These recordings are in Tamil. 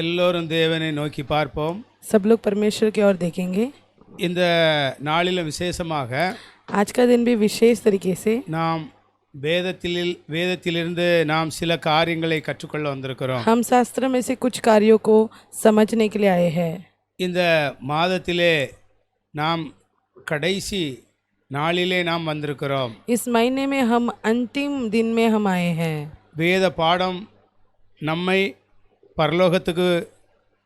எல்லோரும் தேவனை நோக்கி பார்ப்போம். सब लोग परमेश्वर की ओर देखेंगे. இந்த நாளிலும் விசேஷமாக आज का दिन भी विशेष तरीके से நாம் வேதத்திலிருந்து நாம் சில காரியங்களை கற்றுக்கொள்ள வந்திருக்கிறோம். हम शास्त्र में से कुछ कार्यों को समझने के लिए आए हैं. இந்த மாதத்திலே நாம் கடைசி நாளிலே நாம் வந்திருக்கிறோம். इस महीने में हम अंतिम दिन में हम आए हैं. வேத பாடம் நம்மை பரலோகத்துக்கு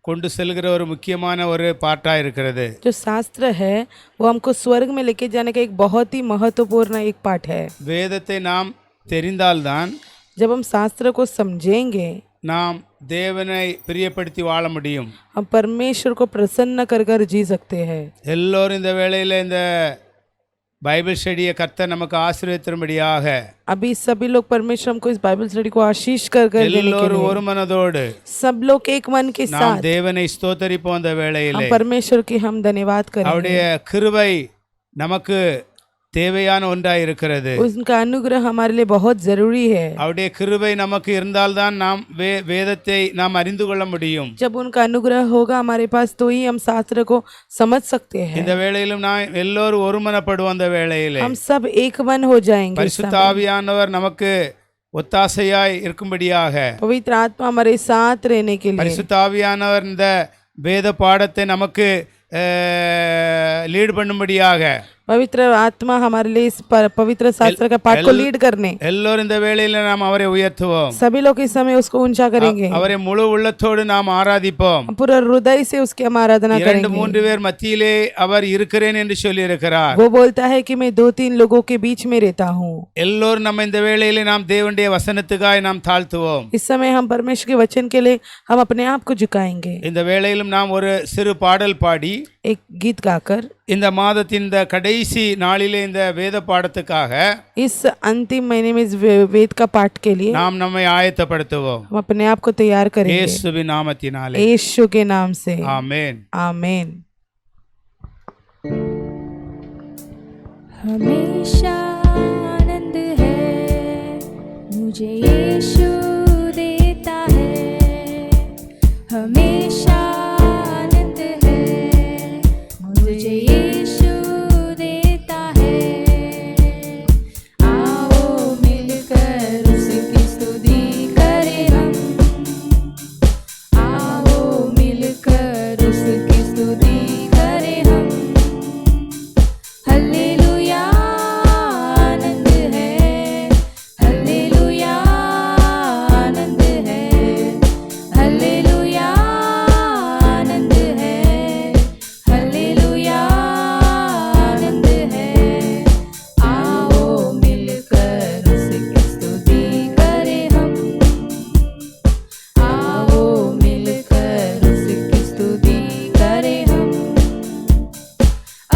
கொண்டு செல்கிற ஒரு முக்கியமான ஒரு பாட்டாக இருக்கிறது. जो शास्त्र है वो हमको स्वर्ग में लेके जाने का एक बहुत ही महत्वपूर्ण एक पाठ है. வேதத்தை நாம் தெரிந்தால்தான் जब हम शास्त्र को समझेंगे நாம் தேவனை பிரியப்படுத்தி வாழ முடியும். हम परमेश्वर को प्रसन्न कर कर जी सकते हैं. எல்லோரும் இந்த வேளையில் இந்த பைபிள் ஸ்டடியை கர்த்தர் நமக்கு ஆசீர்வதிக்கும்படியாக अभी सभी लोग परमेश्वर हमको इस बाइबल स्टडी को आशीष कर कर देने के எல்லோரும் लिए ஒரு மனதோடு सब लोग एक मन के நாம் साथ தேவனை ஸ்தோத்தரிப்போம். அந்த வேளையிலே हम परमेश्वर की हम धन्यवाद करेंगे. அவருடைய கிருபை நமக்கு தேவையான ஒன்றாய் இருக்கிறது. उनका अनुग्रह हमारे लिए बहुत जरूरी है. அவருடைய கிருபை நமக்கு இருந்தால்தான் நாம் வேதத்தை நாம் அறிந்து கொள்ள முடியும். जब उनका अनुग्रह होगा हमारे पास तो ही हम शास्त्र को समझ सकते हैं. இந்த வேளையிலும் நாம் எல்லோரும் ஒருமனப்படுவோம். அந்த வேளையிலே हम सब एक मन हो जाएंगे. பரிசுத்த ஆவியானவர் நமக்கு ஒத்தாசையாய் இருக்கும்படியாக पवित्र आत्मा हमारे साथ रहने के लिए பரிசுத்த ஆவியானவர் இந்த வேத பாடத்தை நமக்கு லீட் பண்ணும்படியாக पवित्र आत्मा हमारे लिए इस पवित्र शास्त्र का पाठ को लीड करने எல்லோரும் இந்த வேளையில நாம் அவரை உயர்த்துவோம். सभी लोग इस समय उसको ऊंचा करेंगे. அவரை முழு உள்ளத்தோடு நாம் ஆராதிப்போம். पूरा हृदय से उसकी हम आराधना करेंगे. 2-3 பேர் மத்தியிலே அவர் இருக்கிறேன் என்று சொல்லி இருக்கிறார். वो बोलता है कि मैं 2-3 लोगों के बीच में रहता हूँ. எல்லோரும் நம்ம இந்த வேளையிலே நாம் தேவனுடைய வசனத்துக்காய் நாம் தாழ்த்துவோம். इस समय हम परमेश्वर के वचन के लिए हम अपने आप को झुकाएंगे. இந்த வேளையிலும் நாம் ஒரு சிறு பாடல் பாடி एक गीत गाकर இந்த மாதத்தின் இந்த கடைசி நாளிலே இந்த வேத பாடத்துக்காக इस अंतिम महीने में इस वेद का पाठ के लिए நாம் நம்மை ஆயத்தப்படுத்துவோம். हम अपने आप को तैयार करेंगे. இயேசுவின் நாமத்தினாலே यीशु के नाम से आमेन. आमेन. हमेशा आनंद है मुझे यीशु देता है. हमेशा आनंद है मुझे यीशु देता है. आओ मिलकर उसकी स्तुति करें हम. आओ मिलकर उसकी स्तुति करें हम. हल्लेलुया आनंद है. हल्लेलुया आनंद है. हल्लेलुया आनंद है. हल्लेलुया आनंद है. आओ मिलकर उसकी स्तुति करें हम. आओ मिलकर उसकी स्तुति करें हम.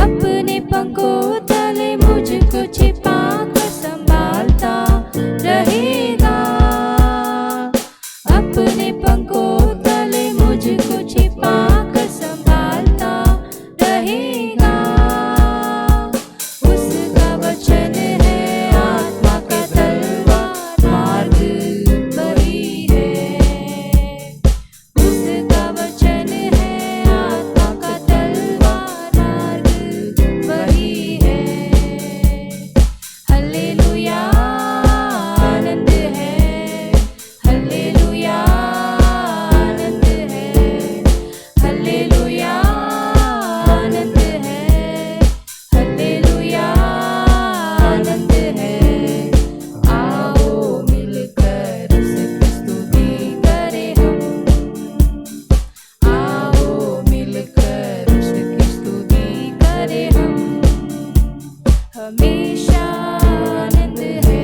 अपने पंखों तले मुझको छिपा कर संभालता रहेगा. अपने पंखों तले मुझको छिपा कर संभालता रहेगा. उसका वचन है आत्मा का तलवार मार्ग वही है. उसका वचन है आत्मा का तलवार मार्ग वही है. हल्लेलुया आनंद है. हल्लेलुया आनंद है. हल्लेलुया आनंद है. हल्लेलुया आनंद है. आओ मिलकर उसकी स्तुति करें हम. आओ मिलकर उसकी स्तुति करें हम. हमेशा आनंद है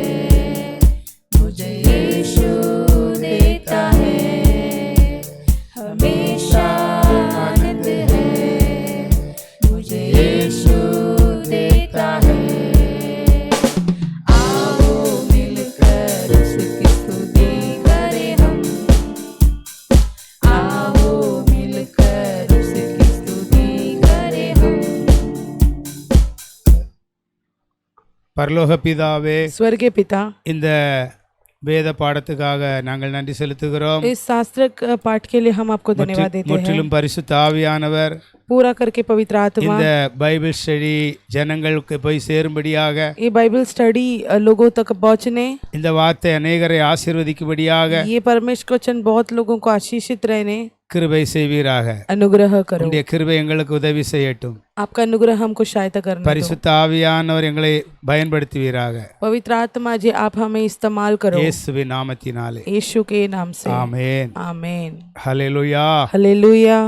मुझे यीशु देता है. हमेशा आनंद है मुझे यीशु देता है. आओ मिलकर उसकी स्तुति करें हम. आओ मिलकर उसकी स्तुति करें हम. பரலோக பிதாவே, स्वर्गीय पिता இந்த வேத பாடத்துக்காக நாங்கள் நன்றி செலுத்துகிறோம். इस शास्त्र पाठ के लिए हम आपको धन्यवाद देते हैं. முற்றிலும் பரிசுத்த ஆவியானவர் पूरा करके पवित्र आत्मा இந்த பைபிள் ஸ்டடி ஜனங்களுக்கு போய் சேரும்படியாக, ये बाइबल स्टडी लोगों तक पहुंचने, இந்த வார்த்தை अनेகரை ஆசீர்வதிக்கும்படியாக ये परमेश्वर वचन बहुत लोगों को आशीषित रहने கிருபை செய்வீராக. अनुग्रह करो. உம்முடைய கிருபை எங்களுக்கு உதவி செய்யட்டும். आपका अनुग्रह हमको सहायता करने दो. பரிசுத்த ஆவியானவர் எங்களை பயன்படுத்துவீராக. पवित्र आत्मा जी आप हमें इस्तेमाल करो இயேசுவின் நாமத்தினாலே. यीशु के नाम से. ஆமென். आमीन. ஹல்லேலூயா. हालेलुया.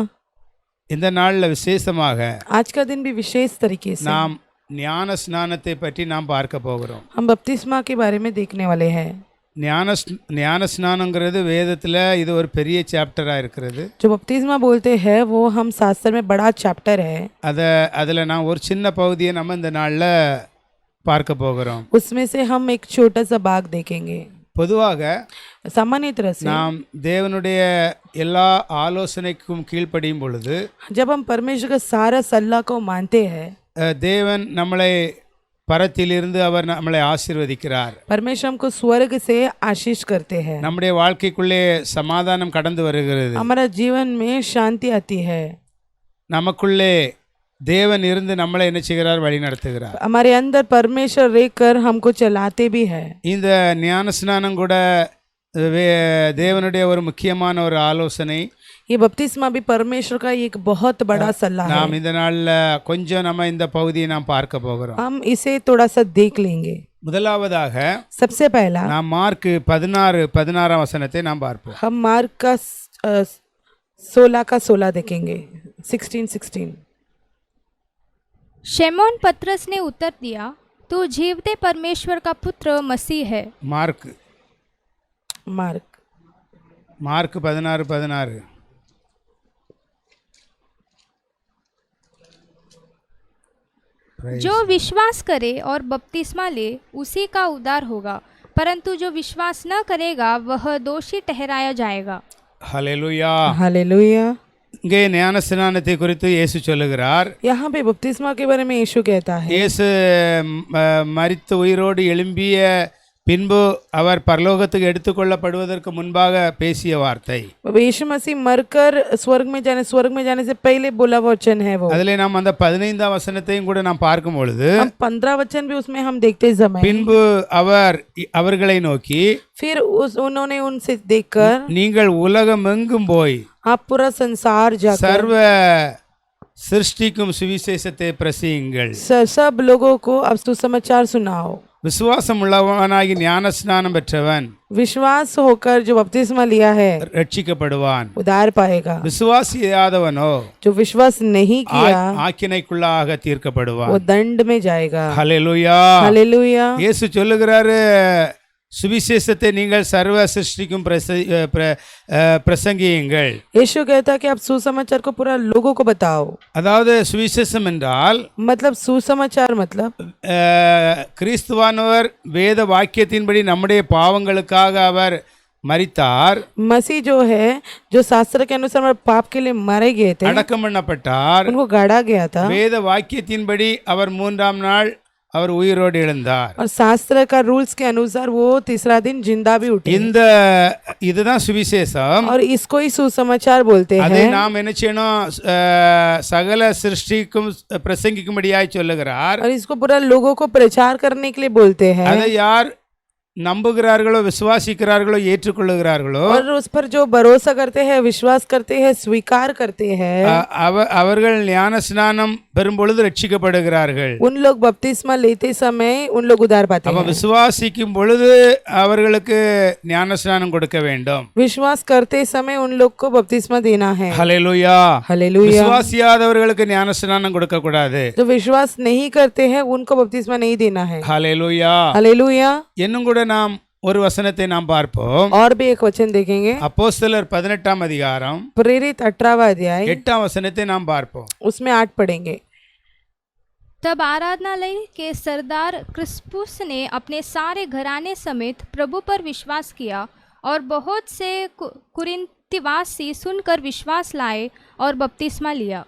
இந்த நாள்ல விசேஷமாக आज का दिन भी विशेष तरीके से நாம் ஞான ஸ்நானத்தை பற்றி நாம் பார்க்க போகிறோம். हम बपतिस्मा के बारे में देखने वाले हैं. ஞான ஸ்நானங்கிறது வேதத்தில் இது ஒரு பெரிய சாப்டராக இருக்கிறது. जो बपतिस्मा बोलते हैं वो हम शास्त्र में बड़ा चैप्टर है. அதில் நான் ஒரு சின்ன பகுதியை நம்ம இந்த நாளில் பார்க்க போகிறோம். उसमें से हम एक छोटा सा भाग देखेंगे. பொதுவாக सामान्य तरह से நாம் தேவனுடைய எல்லா ஆலோசனைக்கும் கீழ்ப்படியும் பொழுது जब हम परमेश्वर का सारा सलाह को मानते हैं, தேவன் நம்மளை பரத்திலிருந்து அவர் நம்மளை ஆசீர்வதிக்கிறார். परमेश्वर हमको स्वर्ग से आशीष करते हैं. நம்முடைய வாழ்க்கைக்குள்ளே சமாதானம் கடந்து வருகிறது. हमारा जीवन में शांति आती है. நமக்குள்ளே தேவன் இருந்து நம்மளை என்ன செய்கிறார்? வழி நடத்துகிறார். हमारे अंदर परमेश्वर रहकर हमको चलाते भी है. இந்த ஞானஸ்நானம் கூட தேவனுடைய ஒரு முக்கியமான ஒரு ஆலோசனை. ये बपतिस्मा भी परमेश्वर का एक बहुत बड़ा सलाह है. நாம் இந்த நாள்ல கொஞ்சம் நம்ம இந்த பகுதியை நாம் பார்க்க போகிறோம். हम इसे थोड़ा सा देख लेंगे. முதலாவதாக सबसे पहला நாம் மார்க் 16 வசனத்தை நாம் பார்ப்போம். हम मार्क का 16 देखेंगे. 16. शमौन पतरस ने उत्तर दिया, तू जीवते परमेश्वर का पुत्र मसीह है. மார்க் 16. जो विश्वास करे और बपतिस्मा ले उसी का उद्धार होगा, परंतु जो विश्वास न करेगा वह दोषी ठहराया जाएगा. ஹல்லேலூயா. हालेलुया. இங்கே ஞானஸ்நானத்தை குறித்து இயேசு சொல்லுகிறார். यहाँ पे बपतिस्मा के बारे में यीशु कहता है. இயேசு மரித்து உயிரோடு எழும்பிய பின்பு அவர் பரலோகத்துக்கு எடுத்துக்கொள்ளப்படுவதற்கு முன்பாக பேசிய வார்த்தை. यीशु मसीह मरकर स्वर्ग में जाने से पहले बोला वचन है वो. அதிலே நாம் அந்த 15 வசனத்தையும் கூட நாம் பார்க்கும் பொழுது हम 15 वचन भी उसमें हम देखते समय பின்பு அவர்களை நோக்கி, फिर उन्होंने उनसे देखकर, நீங்கள் உலகம் எங்கும் போய் आप पूरा संसार जाकर சர்வ சிருஷ்டிக்கும் சுவிசேஷத்தை பிரசியுங்கள். सब लोगों को अब सुसमाचार सुनाओ. விசுவாசம் உள்ளவனாகி ஞானஸ்நானம் பெற்றவன் विश्वास होकर जो बपतिस्मा लिया है ரட்சிக்கப்படுவான். उद्धार पाएगा. விசுவாசியாதவனோ जो विश्वास नहीं किया ஆக்கினைக்குள்ளாக தீர்க்கப்படுவான். वो दंड में जाएगा. ஹல்லேலூயா. हालेलुया. இயேசு சொல்லுகிறாரு, சுவிசேஷத்தை நீங்கள் சர்வ சிருஷ்டிக்கும் பிரசங்கியுங்கள். यीशु कहता है कि आप सुसमाचार को पूरा लोगों को बताओ. அதாவது சுவிசேஷம் என்றால் मतलब सुसमाचार मतलब கிறிஸ்துவானவர் வேத வாக்கியத்தின்படி நம்முடைய பாவங்களுக்காக அவர் மரித்தார். मसीह जो है, जो शास्त्र के अनुसार हमारे पाप के लिए मारे गए थे, அடக்கம் பண்ணப்பட்டார். उनको गाड़ा गया था. வேத வாக்கியத்தின்படி அவர் 3ஆம் நாள் அவர் உயிரோடு எழுந்தார். और शास्त्र का रूल्स के अनुसार वो तीसरा दिन जिंदा भी उठे. இதுதான் சுவிசேஷம். और इसको ही सुसमाचार बोलते அதை हैं. நாம் என்ன செய்யணும்? சகல சிருஷ்டிக்கும் பிரசங்கிக்கும்படியாய் சொல்லுகிறார். और इसको पूरा लोगों को प्रचार करने के लिए बोलते हैं. அதை யார் நம்புகிறார்களோ, விசுவாசிக்கிறார்களோ, ஏற்றுக்கொள்ளுகிறார்களோ, और उस पर जो भरोसा करते हैं, विश्वास करते हैं, स्वीकार करते हैं, அவர்கள் ஞான ஸ்நானம் பெறும் பொழுது ரட்சிக்கப்படுகிறார்கள். उन लोग बपतिस्मा लेते समय उन लोग उद्धार पाते அப்ப हैं. விசுவாசிக்கும் பொழுது அவர்களுக்கு ஞான ஸ்நானம் கொடுக்க வேண்டும். विश्वास करते समय उन लोग को बपतिस्मा देना है. ஹல்லேலூயா. हालेलुया. விசுவாசியாதவர்களுக்கு ஞான ஸ்நானம் கொடுக்க கூடாது. जो विश्वास नहीं करते हैं उनको बपतिस्मा नहीं देना है. ஹல்லேலூயா. हालेलुया. இன்னும் கூட நாம் ஒரு வசனத்தை நாம் பார்ப்போம். और भी एक वचन देखेंगे. அப்போஸ்தலர் 18ஆம் அதிகாரம் प्रेरित 18वां अध्याय 8ஆம் वचनத்தை நாம் பார்ப்போம். उसमें 8 पढ़ेंगे. तब आराधनालय के सरदार क्रिस्पुस ने अपने सारे घराने समेत प्रभु पर विश्वास किया और बहुत से कुरिन्थिवासी सुनकर विश्वास लाए और बपतिस्मा लिया.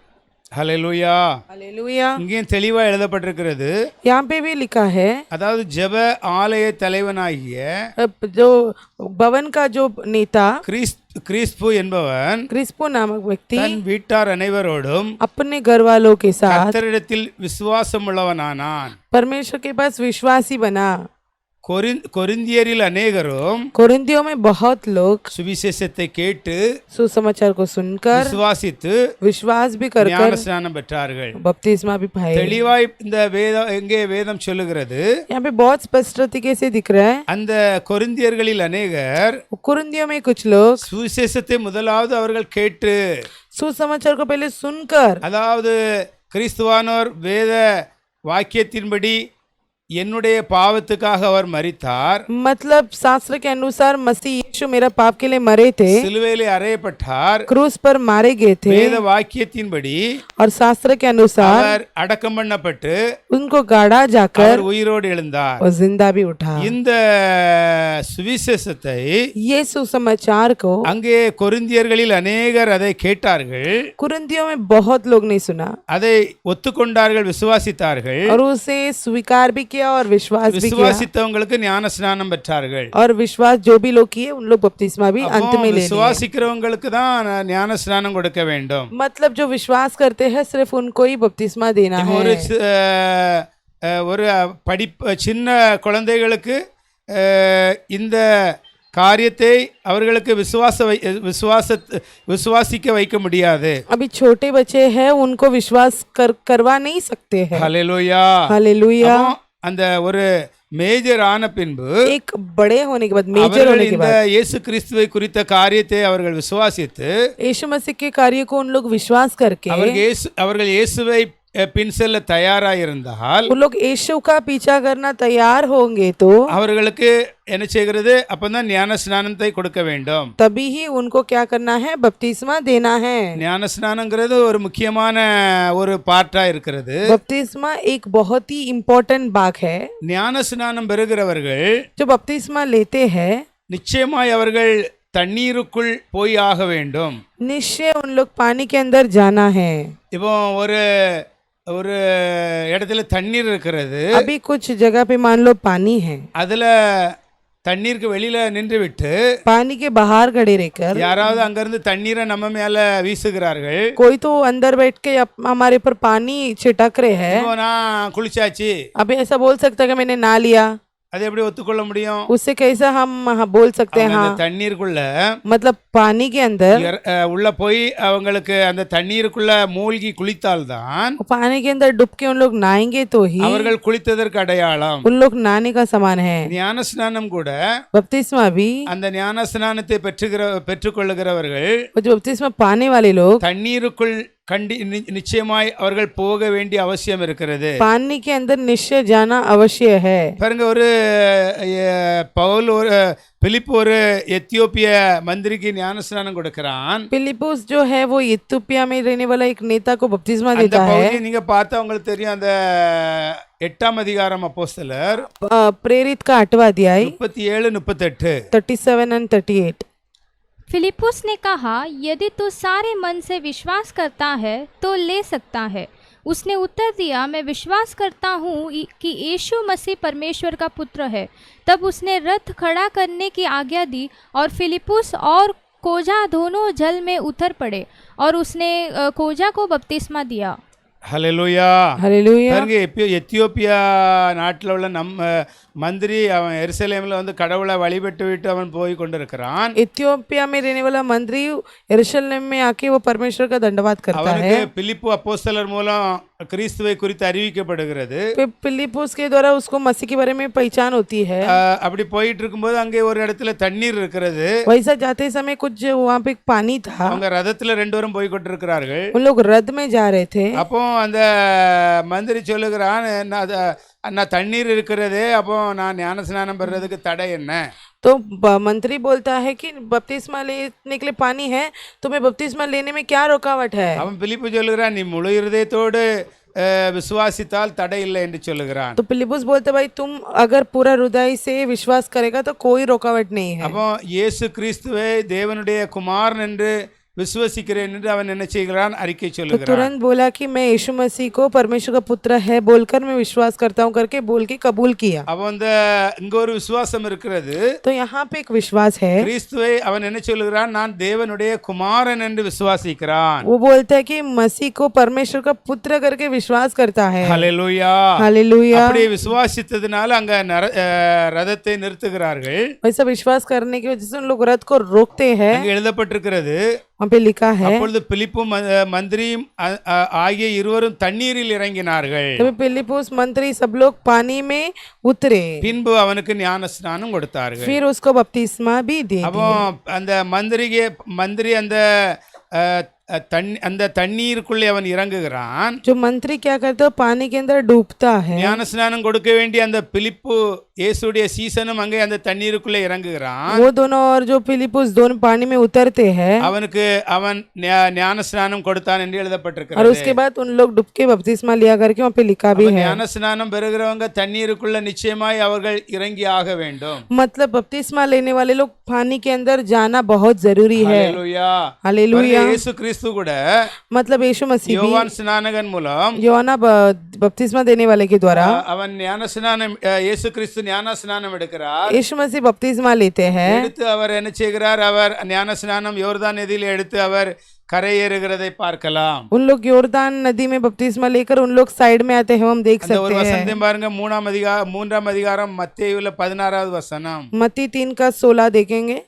ஹல்லேலூயா. हालेलुया। இங்கேயும் தெளிவா எழுதப்பட்டிருக்கிறது. यहाँ पे भी लिखा है அதாவது ஜெப ஆலய தலைவனாகிய जो भवन का जो नेता கிறிஸ்பு என்பவன் क्रिस्पो नामक व्यक्ति தன் வீட்டார் அனைவரோடும் अपने घर वालों के साथ கர்த்தரிடத்தில் விசுவாசம் உள்ளவனானான். परमेश्वर के पास विश्वासी बना। கொரிந்தியரில் अनेகரும் कोरिन्थियों में बहुत लोग சுவிசேஷத்தை கேட்டு सुसमाचार को सुनकर விசுவாசித்து विश्वास भी कर ஞான ஸ்நானம் பெற்றார்கள். बपतिस्मा भी पाए। தெளிவாய் இந்த வேதம் எங்கே வேதம் சொல்லுகிறது, यहाँ पे बहुत स्पष्ट तरीके से दिख रहा है அந்த கொரிந்தியர்களில் अनेகர் कुरिन्थियों में कुछ लोग சுவிசேஷத்தை முதலாவது அவர்கள் கேட்டு, सुसमाचार को पहले सुनकर அதாவது கிறிஸ்துவானோர் வேத வாக்கியத்தின்படி என்னுடைய பாவத்துக்காக அவர் மரித்தார், मतलब शास्त्र के अनुसार मसीह यीशु मेरा पाप के लिए मरे थे, சிலுவையிலே அறையப்பட்டார், क्रूस पर मारे गए थे வேத வாக்கியத்தின்படி और शास्त्र के अनुसार அவர் அடக்கம் பண்ணப்பட்டு उनको गाड़ा जाकर அவர் உயிரோடு எழுந்தார். और जिंदा भी उठा। இந்த சுவிசேஷத்தை ये सुसमाचार को அங்கே கொரிந்தியர்களில் அநேகர் அதை கேட்டார்கள், कुरिन्थियों में बहुत लोग नहीं सुना அதை ஒத்துக்கொண்டார்கள், விசுவாசித்தார்கள். और उसे स्वीकार भी किया और विश्वास भी किया விசுவாசித்தவங்களுக்கு ஞான ஸ்நானம் பெற்றார்கள். और विश्वास जो भी लोग किए उन लोग बपतिस्मा भी अंत में ले लिए। விசுவாசிக்கிறவங்களுக்கு தான் ஞான ஸ்நானம் கொடுக்க வேண்டும். मतलब जो विश्वास करते हैं सिर्फ उनको ही बपतिस्मा देना है। ஒரு சின்ன குழந்தைகளுக்கு இந்த காரியத்தை அவர்களுக்கு விசுவாசிக்க வைக்க முடியாது. अभी छोटे बच्चे हैं उनको विश्वास करवा नहीं सकते हैं। ஹல்லேலூயா. हालेलुया। அந்த ஒரு மேஜர் ஆன பின்பு एक बड़े होने के बाद मेजर होने के இந்த बाद இயேசு கிறிஸ்துவை குறித்த காரியத்தை அவர்கள் விசுவாசித்து यीशु मसीह के कार्य को उन लोग विश्वास करके அவர்கள் இயேசுவை பின் செல்ல தயாராயிருந்தால், उन लोग यीशु का पीछा करना तैयार होंगे तो அவர்களுக்கு என்ன செய்கிறது, அப்பதான் ஞான ஸ்நானத்தை கொடுக்க வேண்டும். तभी ही उनको क्या करना है, बपतिस्मा देना है। ஞான ஸ்நானங்கிறது ஒரு முக்கியமான ஒரு பார்ட்டா இருக்கிறது. बपतिस्मा एक बहुत ही इम्पोर्टेंट भाग है। ஞான ஸ்நானம் பெறுகிறவர்கள் जो बपतिस्मा लेते हैं நிச்சயமாய் அவர்கள் தண்ணீருக்குள் போய் ஆக வேண்டும். निश्चय उन लोग पानी के अंदर जाना है। இப்போ ஒரு இடத்துல தண்ணீர் இருக்கிறது, अभी कुछ जगह पे मान लो पानी है, அதுல தண்ணீருக்கு வெளியில நின்று விட்டு पानी के बाहर खड़े रहकर யாராவது அங்கிருந்து தண்ணீரை நம்ம மேல வீசுகிறார்கள். कोई तो अंदर बैठ के हमारे पर पानी छिटक रहे हैं। இப்போ நான் குளிச்சாச்சு, अभी ऐसा बोल सकता है कि मैंने ना लिया, அதை எப்படி ஒத்துக்கொள்ள முடியும்? उससे कैसा हम बोल सकते हैं? அந்த हाँ, தண்ணீருக்குள்ள मतलब पानी के अंदर உள்ள போய் அவங்களுக்கு அந்த தண்ணீருக்குள்ள மூழ்கி குளித்தால்தான் पानी के अंदर डूब के उन लोग नहाएंगे तो ही அவர்கள் குளித்ததற்கு அடையாளம். उन लोग नहाने का समान है। ஞான ஸ்நானம் கூட बपतिस्मा भी அந்த ஞான ஸ்நானத்தை பெற்றுக்கொள்ளுகிறவர்கள் जो बपतिस्मा पाने वाले लोग தண்ணீருக்குள் நிச்சயமாய் அவர்கள் போக வேண்டிய அவசியம் இருக்கிறது. पानी के अंदर निश्चय जाना अवश्य है। பாருங்க, ஒரு பிலிப்பு ஒரு எத்தியோப்பிய மந்திரிக்கு ஞான ஸ்நானம் கொடுக்கிறான். फिलिपुस जो है वो इथियोपिया में रहने वाला एक नेता को बपतिस्मा அந்த देता है। பகுதியை நீங்க பார்த்தா உங்களுக்கு தெரியும். அந்த 8ஆம் அதிகாரம் அப்போஸ்தலர் प्रेरित का 8वां अध्याय 37-38. 37 and 38। फिलिपुस ने कहा, यदि तू सारे मन से विश्वास करता है तो ले सकता है। उसने उत्तर दिया, मैं विश्वास करता हूँ कि यीशु मसीह परमेश्वर का पुत्र है। तब उसने रथ खड़ा करने की आज्ञा दी और फिलिपुस और कोजा दोनों जल में उतर पड़े और उसने कोजा को बपतिस्मा दिया। ஹல்லேலூயா. हालेलुया। பாருங்க, எத்தியோப்பியா நாட்டில் உள்ள மந்திரி அவன் எருசலேமில் வந்து கடவுளை வழிபட்டு விட்டு அவன் போய் கொண்டிருக்கிறான். इथियोपिया में रहने वाला मंत्री यरूशलेम में आके वो परमेश्वर का दंडवाद करता அவனுக்கு है। பிலிப்பு அப்போஸ்தலர் மூலம் கிறிஸ்துவை குறித்து அறிவிக்கப்படுகிறது. फिर फिलिपुस के द्वारा उसको मसीह के बारे में पहचान होती है। அப்படி போயிட்டு இருக்கும்போது அங்கே ஒரு இடத்துல தண்ணீர் இருக்கிறது. वैसा जाते समय कुछ वहाँ पे पानी था। அவங்க ரதத்துல 2 பேரும் போய் கொண்டிருக்கிறார்கள். उन लोग रथ में जा रहे थे। அப்போ அந்த மந்திரி சொல்லுகிறான், நான் தண்ணீர் இருக்கிறதே, அப்போ நான் ஞான ஸ்நானம் பெறதுக்கு தடை என்ன? तो मंत्री बोलता है कि बपतिस्मा लेने के लिए पानी है, तुम्हें बपतिस्मा लेने में क्या रुकावट है? அவன் பிலிப்பு சொல்லுகிறான், நீ முழு இருதயத்தோடு விசுவாசித்தால் தடை இல்லை என்று சொல்லுகிறான். तो फिलिपुस बोलते भाई तुम अगर पूरा हृदय से विश्वास करेगा तो कोई रुकावट नहीं है। அப்போ இயேசு கிறிஸ்துவை தேவனுடைய குமாரன் என்று விசுவசிக்கிறேன் என்று அவன் என்ன செய்கிறான், அறிக்கை तो சொல்லுகிறான். तुरंत बोला कि मैं यीशु मसीह को परमेश्वर का पुत्र है बोलकर मैं विश्वास करता हूँ करके बोल के कबूल किया. அவன் இங்க ஒரு விசுவாசம் இருக்கிறது. तो यहाँ पे एक विश्वास है. கிறிஸ்துவை அவன் என்ன சொல்லுகிறான், நான் தேவனுடைய குமாரன் என்று விசுவாசிக்கிறான். वो बोलता है कि मसीह को परमेश्वर का पुत्र करके विश्वास करता है. ஹல்லேலூயா. हालेलुया. அப்படி விசுவாசித்ததுனால அங்க ரதத்தை நிறுத்துகிறார்கள். वैसा विश्वास करने की वजह से उन लोग रथ को रोकते हैं. அங்க எழுதப்பட்டிருக்கிறது, वहाँ पे लिखा है அப்பொழுது பிலிப்பும் மந்திரியும் ஆகிய இருவரும் தண்ணீரில் இறங்கினார்கள். तभी फिलिप्पुस मंत्री सब लोग पानी में उतरे. பின்பு அவனுக்கு ஞான ஸ்நானம் கொடுத்தார்கள். फिर उसको बपतिस्मा भी दे அப்போ दिया. அந்த மந்திரி அந்த தண்ணீருக்குள்ளே அவன் இறங்குகிறான். जो मंत्री क्या करता है पानी के अंदर डूबता है. ஞான ஸ்நானம் கொடுக்க வேண்டிய அந்த பிலிப்பு இயேசுடைய சீசனும் அங்கே அந்த தண்ணீருக்குள்ளே இறங்குகிறான். वो दोनों और जो फिलिप्पुस दोनों पानी में उतरते हैं அவனுக்கு அவன் ஞான ஸ்நானம் கொடுத்தான் என்று और எழுதப்பட்டிருக்கிறது. उसके बाद उन लोग डुबके बपतिस्मा लिया करके वहाँ पे लिखा भी है. ஞான ஸ்நானம் பெறுகிறவங்க தண்ணீருக்குள்ள நிச்சயமாய் அவர்கள் இறங்கி ஆக வேண்டும். मतलब बपतिस्मा लेने वाले लोग पानी के अंदर जाना बहुत जरूरी है. ஹல்லேலூயா. हालेलुया. இயேசு கிறிஸ்து கூட मतलब यीशु मसीह भी யோவான் ஸ்நானகன் மூலம் யோனா बपतिस्मा देने वाले के द्वारा அவன் ஞான ஸ்நானம் இயேசு கிறிஸ்து ஞான ஸ்நானம் எடுக்கிறார். यीशु मसीह बपतिस्मा लेते हैं. எடுத்து அவர் என்ன செய்கிறார், அவர் ஞான ஸ்நானம் யோர்தான் நதியில் எடுத்து அவர் கரையேறுகிறதை பார்க்கலாம். उन लोग योर्दान नदी में बपतिस्मा लेकर उन लोग साइड में आते हैं, हम देख அந்த ஒரு सकते हैं. வசனத்தையும் பாருங்க, 3ஆம் அதிகாரம் மத்தேயுல 16வது வசனம். मत्ती 3:16 देखेंगे.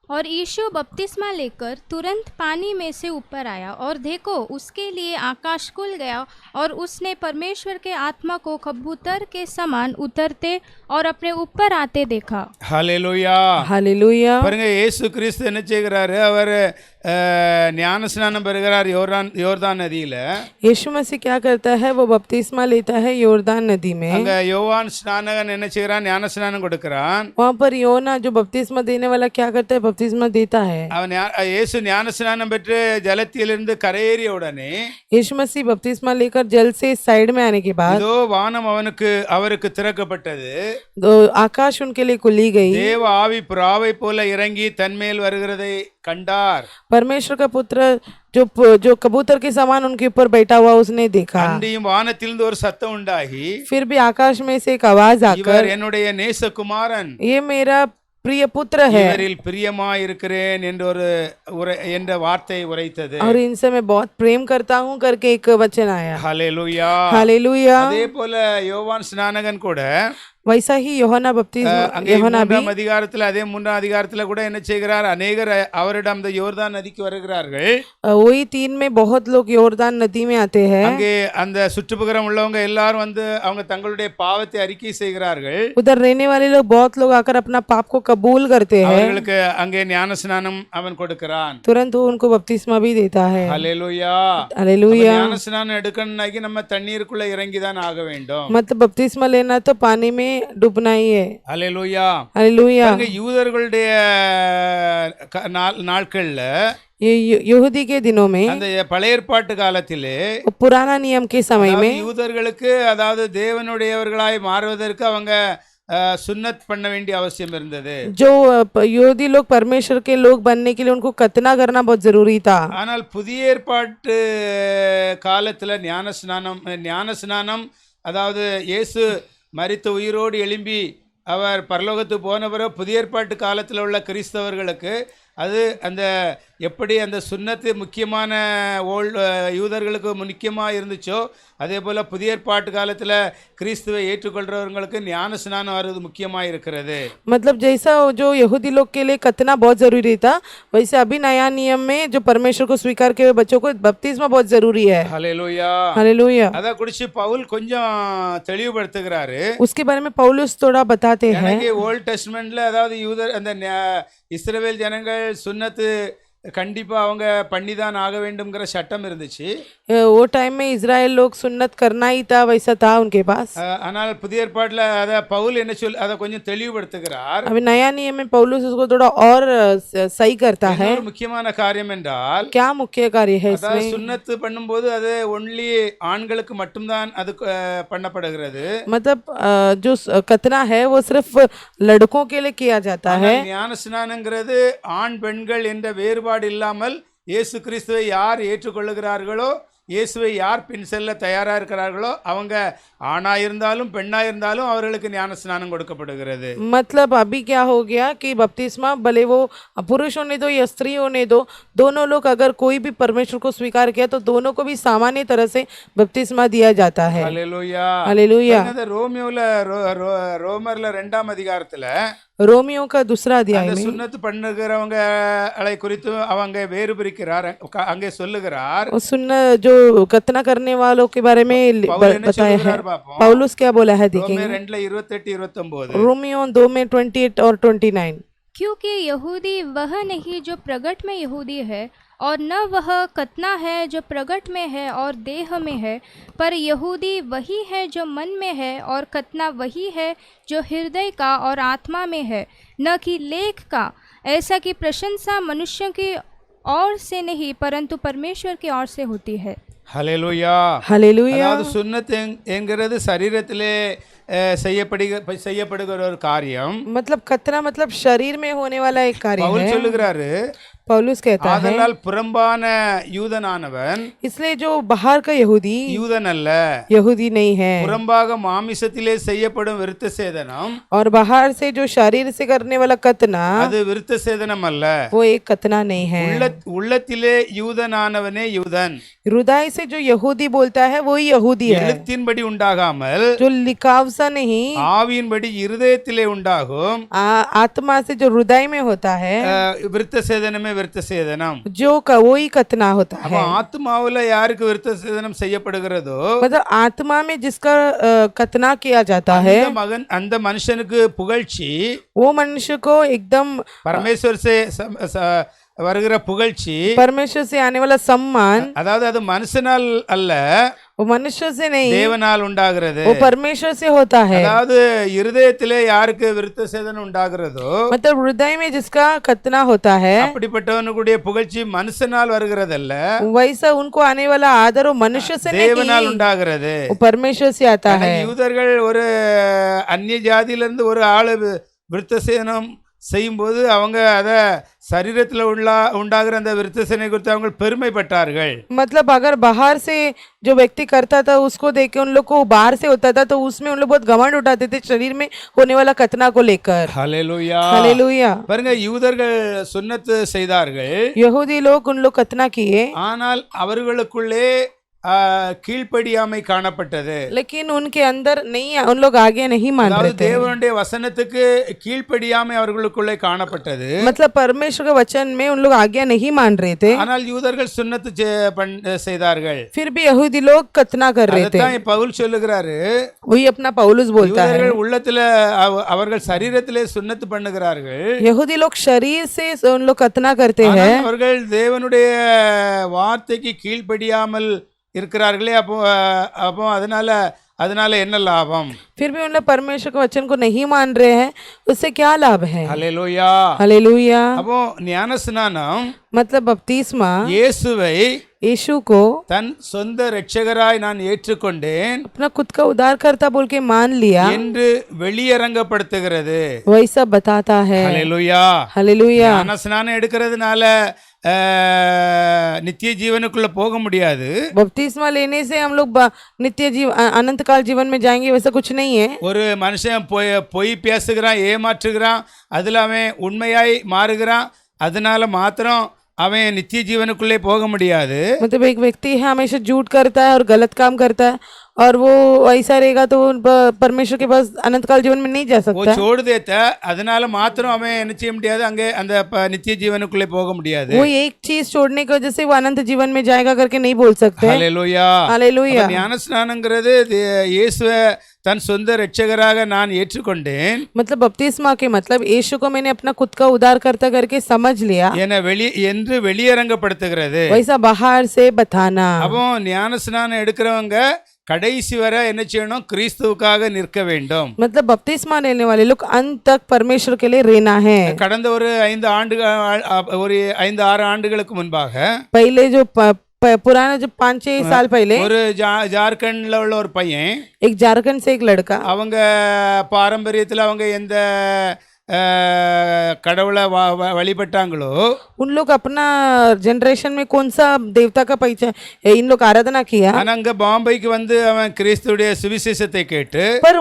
और यीशु बपतिस्मा लेकर तुरंत पानी में से ऊपर आया और देखो उसके लिए आकाश खुल गया और उसने परमेश्वर के आत्मा को कबूतर के समान उतरते और अपने ऊपर आते देखा. ஹல்லேலூயா. हालेलुया. பாருங்க, இயேசு கிறிஸ்து என்ன செய்கிறாரு, அவர் ஞான ஸ்நானம் பெறுகிறார் யோர்தான் நதியில. यीशु मसीह क्या करता है, वो बपतिस्मा लेता है योर्दान नदी में. அங்க யோவான் ஸ்நானகன் என்ன செய்கிறான், ஞான ஸ்நானம் கொடுக்கிறான். वहाँ पर योना जो बपतिस्मा देने वाला क्या करता है, बपतिस्मा देता है. அவன் இயேசு ஞான ஸ்நானம் பெற்று ஜலத்திலிருந்து கரையேறிய உடனே यीशु मसीह बपतिस्मा लेकर जल से साइड में आने के बाद இதோ வானம் அவருக்கு திறக்கப்பட்டது. आकाश उनके लिए खुली गई. தேவ ஆவி புறாவை போல இறங்கி தன்மேல் வருகிறதை கண்டார். परमेश्वर का पुत्र जो कबूतर के समान उनके ऊपर बैठा हुआ उसने देखा. அன்றியும் வானத்திலிருந்து ஒரு சத்தம் உண்டாகி, फिर भी आकाश में से एक आवाज आकर, இவர் என்னுடைய நேசகுமாரன், ये मेरा प्रिय पुत्र है இவரில் பிரியமாய் இருக்கிறேன் என்ற வார்த்தை உரைத்தது. और इनसे मैं बहुत प्रेम करता हूँ करके एक वचन आया. ஹல்லேலூயா. हालेलुया. அதே போல யோவான் ஸ்நானகன் கூட वैसा ही யோஹனா அங்கே 3ஆம் அதிகாரத்துல அதே 3ஆம் அதிகாரத்துல கூட என்ன செய்கிறார், அநேகர் அவரிடம் அந்த யோர்தான் நதிக்கு வருகிறார்கள். वही 3 में बहुत लोग योर्दान नदी में आते हैं. அங்கே அந்த சுற்றுப்புறம் உள்ளவங்க எல்லாரும் வந்து அவங்க தங்களுடைய பாவத்தை அறிக்கை செய்கிறார்கள். उधर रहने वाले लोग बहुत लोग आकर अपना पाप को कबूल करते हैं. அவர்களுக்கு அங்கே ஞான ஸ்நானம் அவன் கொடுக்கிறான். तुरंत वो उनको बपतिस्मा भी देता है. ஹல்லேலூயா. हालेलुया. ஞான ஸ்நானம் எடுக்கணும்னாக்கி நம்ம தண்ணீருக்குள்ள இறங்கி தான் ஆக வேண்டும். मतलब बपतिस्मा लेना तो पानी में डूबना ही है. ஹல்லேலூயா. हालेलुया. யூதர்களுடைய நாட்கள்ல ये यहूदी के दिनों में அந்த பழைய ஏற்பாட்டு காலத்திலே पुराना नियम के समय में யூதர்களுக்கு அதாவது தேவனுடையவர்களாய் மாறுவதற்கு அவங்க सुन्नत பண்ண வேண்டிய அவசியம் இருந்தது. जो यहूदी लोग परमेश्वर के लोग बनने के लिए उनको खतना करना बहुत जरूरी था. ஆனால் புதிய ஏற்பாட்டு காலத்துல ஞான ஸ்நானம் அதாவது இயேசு மரித்த உயிரோடு எழும்பி அவர் பரலோகத்துக்கு போன பிறகு புதிய ஏற்பாட்டு காலத்தில் உள்ள கிறிஸ்தவர்களுக்கு அது அந்த எப்படி அந்த சுன்னத்து முக்கியமான யூதர்களுக்கு முக்கியமாக இருந்துச்சோ அதே போல் புதிய ஏற்பாட்டு காலத்தில் கிறிஸ்துவை ஏற்றுக்கொள்கிறவங்களுக்கு ஞான ஸ்நானம் வருவது முக்கியமாக இருக்கிறது. मतलब जैसा जो यहूदी लोग के लिए खतना बहुत जरूरी था वैसे अभी नया नियम में जो परमेश्वर को स्वीकार किए हुए बच्चों को बपतिस्मा बहुत जरूरी है. ஹல்லேலூயா. हालेलुया. அதை குறித்து பவுல் கொஞ்சம் தெளிவுபடுத்துகிறாரு. उसके बारे में पौलुस थोड़ा बताते हैं. ஓல்ட் டெஸ்ட்மெண்ட்ல அதாவது யூதர் அந்த இஸ்ரவேல் ஜனங்கள் சுன்னத்து கண்டிப்பா அவங்க பண்ணிதான் ஆக வேண்டும்ங்கிற சட்டம் இருந்துச்சு. वो टाइम में इजराइल लोग सुन्नत करना ही था वैसा था उनके पास. ஆனால் புதிய ஏற்பாட்டுல அத பவுல் என்ன அதை கொஞ்சம் தெளிவுபடுத்துகிறார். अभी नया नियम में पौलुस उसको थोड़ा और सही करता है. ஒரு முக்கியமான காரியம் என்றால் क्या मुख्य कार्य है इसमें? சுன்னத்து பண்ணும்போது அது ஒன்லி ஆண்களுக்கு மட்டும்தான் அது பண்ணப்படுகிறது. मतलब जो खतना है वो सिर्फ लड़कों के लिए किया जाता है. ஞான ஸ்நானங்கிறது ஆண் பெண்கள் என்ற வேறுபாடு இல்லாமல் இயேசு கிறிஸ்துவை யார் ஏற்றுக்கொள்ளுகிறார்களோ, இயேசுவை யார் பின் செல்ல தயாராக இருக்கிறார்களோ, அவங்க ஆணா இருந்தாலும் பெண்ணா இருந்தாலும் அவர்களுக்கு ஞானஸ்நானம் கொடுக்கப்படுகிறது. मतलब अभी क्या हो गया कि बपतिस्मा भले वो पुरुष होने दो या स्त्री होने दो, दोनों लोग अगर कोई भी परमेश्वर को स्वीकार किया तो दोनों को भी सामान्य तरह से बपतिस्मा दिया जाता है. ஹல்லேலூயா. हालेलुया. அந்த ரோமர்ல 2ஆம் அதிகாரத்துல रोमियो का दूसरा अध्याय அந்த में சுன்னத்து பண்ணுகிறவங்களை குறித்து அவங்க வேறு பிரிக்கிறார். அங்கே சொல்லுகிறார், और सुनना जो कतना करने वालों के बारे में பவுல் என்ன बताया है. சொல்லுகிறார் பாப்போம். पौलुस क्या बोला है देखेंगे. ரோமர் 2:28-29. रोमियो 2 में 28 और 29. क्योंकि यहूदी वह नहीं जो प्रगट में यहूदी है, और न वह कतना है जो प्रगट में है और देह में है, पर यहूदी वही है जो मन में है, और कतना वही है जो हृदय का और आत्मा में है, न कि लेख का। ऐसा कि प्रशंसा मनुष्यों की ओर से नहीं परंतु परमेश्वर की ओर से होती है। ஹல்லேலூயா. हालेलुया. அதாவது சுன்னத் என்கிறது சரீரத்திலே செய்யப்படுகிற ஒரு காரியம். मतलब कतना मतलब शरीर में होने वाला एक कार्य பவுல் है. சொல்லுகிறாரு, पौलुस कहता है ஆதலால் புறம்பான யூதனானவன் इसलिए जो बाहर का यहूदी யூதன் அல்ல, यहूदी नहीं है, புறம்பாக மாமிசத்திலே செய்யப்படும் விருத்த சேதனம் और बाहर से जो शरीर से करने वाला कतना அது விருத்த சேதனம் அல்ல. वो एक कतना नहीं है. உள்ளத்திலே யூதனானவனே யூதன். हृदय से जो यहूदी बोलता है वही यहूदी है. எழுத்தின்படி உண்டாகாமல் जो लिखाव सा नहीं, ஆவியின்படி இருதயத்திலே உண்டாகும் आत्मा से जो हृदय में होता है விருத்த சேதனமே விருத்த சேதனம். जो वही कतना होता அப்ப है. ஆத்மாவுல யாருக்கு விருத்த சேதனம் செய்யப்படுகிறதோ मतलब आत्मा में जिसका कतना किया जाता है அந்த மனுஷனுக்கு புகழ்ச்சி, वो मनुष्य को एकदम பரமேஸ்வர் வருகிற புகழ்ச்சி, परमेश्वर से आने वाला सम्मान, அதாவது அது மனுஷனால் அல்ல, वो मनुष्य से नहीं, தேவனால் உண்டாகிறது. वो परमेश्वर से होता है. அதாவது இருதயத்திலே யாருக்கு விருத்த சேதனம் உண்டாகிறதோ, मतलब हृदय में जिसका कतना होता है அப்படிப்பட்டவனுடைய புகழ்ச்சி மனுஷனால் வருகிறதல்ல, वैसा उनको आने वाला आदर वो मनुष्य से தேவனால் नहीं, உண்டாகிறது. वो परमेश्वर से आता है. யூதர்கள் ஒரு அந்நிய ஜாதியிலிருந்து ஒரு ஆளு விருத்த சேதனம் செய்யும்போது அவங்க அத சரீரத்தில் உண்டாகிற அந்த விருத்த சேதனை குறித்து அவங்க பெருமைப்பட்டார்கள். मतलब अगर बाहर से जो व्यक्ति करता था उसको देख के उन लोग को बाहर से होता था तो उसमें उन लोग बहुत घमंड उठाते थे शरीर में होने वाला कतना को लेकर. ஹல்லேலூயா. हालेलुया. பாருங்க, யூதர்கள் சுன்னத்து செய்தார்கள், यहूदी लोग उन लोग कतना किए, ஆனால் அவர்களுக்குள்ளே கீழ்ப்படியாமை காணப்பட்டது. लेकिन उनके अंदर नहीं, उन लोग आगे नहीं मान रहे थे. தேவனுடைய வசனத்துக்கு கீழ்ப்படியாமை அவர்களுக்குள்ளே காணப்பட்டது. मतलब परमेश्वर के वचन में उन लोग आज्ञा नहीं मान रहे थे, ஆனால் யூதர்கள் சுன்னத்து செய்தார்கள். फिर भी यहूदी लोग कतना कर रहे थे. அதான் பவுல் சொல்லுகிறாரு, वही अपना पौलुस बोलता है. யூதர்கள் உள்ளத்துல அவர்கள் சரீரத்திலே சுன்னத்து பண்ணுகிறார்கள், यहूदी लोग शरीर से उन लोग कतना करते हैं, ஆனால் அவர்கள் தேவனுடைய வார்த்தைக்கு கீழ்ப்படியாமல் இருக்கிறார்களே. அப்போ அதனால என்ன லாபம்? फिर भी उन लोग परमेश्वर के वचन को नहीं मान रहे हैं, उससे क्या लाभ है? ஹல்லேலூயா. हालेलुया. அப்போ ஞானஸ்நானம் मतलब बपतिस्मा இயேசுவை यीशु को தன் சொந்த இரட்சகராய் நான் ஏற்றுக்கொண்டேன் अपना खुद का उद्धारकर्ता बोल के मान लिया என்று வெளியரங்கப்படுத்துகிறது. वैसा बताता है. ஹல்லேலூயா. हालेलुया. ஞானஸ்நானம் எடுக்கிறதுனால நித்திய ஜீவனுக்குள்ள போக முடியாது. बपतिस्मा लेने से हम लोग नित्य अनंत काल जीवन में जाएंगे वैसा कुछ नहीं है. ஒரு மனுஷன் பொய் பேசுகிறான், ஏமாற்றுகிறான், அதில் அவன் உண்மையாய் மாறுகிறான், அதனால மாத்திரம் அவன் நித்திய ஜீவனுக்குள்ளே போக முடியாது. मतलब एक व्यक्ति है हमेशा झूठ करता है और गलत काम करता है और वो ऐसा रहेगा तो परमेश्वर के पास अनंत काल जीवन में नहीं जा वो सकता. छोड़ देता, அதனால மாத்திரம் அவன் என்ன செய்ய முடியாது, அங்கே அந்த நித்திய ஜீவனுக்குள்ளே போக முடியாது. वो एक चीज छोड़ने की वजह से वो अनंत जीवन में जाएगा करके नहीं बोल सकते. ஹல்லேலூயா. हालेलुया. ஞானஸ்நானங்கிறது இயேசுவை தன் சொந்த இரட்சகராக நான் ஏற்றுக்கொண்டேன். मतलब बपतिस्मा के मतलब यीशु को मैंने अपना खुद का उद्धारकर्ता करके समझ लिया என்று வெளியரங்கப்படுத்துகிறது. वैसा बाहर से बताना. அப்போ ஞானஸ்நானம் எடுக்கிறவங்க கடைசி வரை என்ன செய்யணும்? கிறிஸ்துவுக்காக நிற்க வேண்டும். मतलब बपतिस्मा लेने वाले लोग अंत तक परमेश्वर के लिए रहना है. கடந்த ஒரு 5-6 ஆண்டுகளுக்கு முன்பாக पहले जो पुराना जो 5-6 साल पहले ஒரு ஜார்க்கண்ட்ல உள்ள ஒரு பையன், एक झारखंड से एक लड़का, அவங்க பாரம்பரியத்தில் அவங்க எந்த கடவுளை வழிபட்டாங்களோ उन लोग अपना जनरेशन में कौन सा देवता का पहचान इन लोग आराधना किया। ஆனா அங்க பாம்பேக்கு வந்து அவன் கிறிஸ்துடைய சுவிசேஷத்தை கேட்டு पर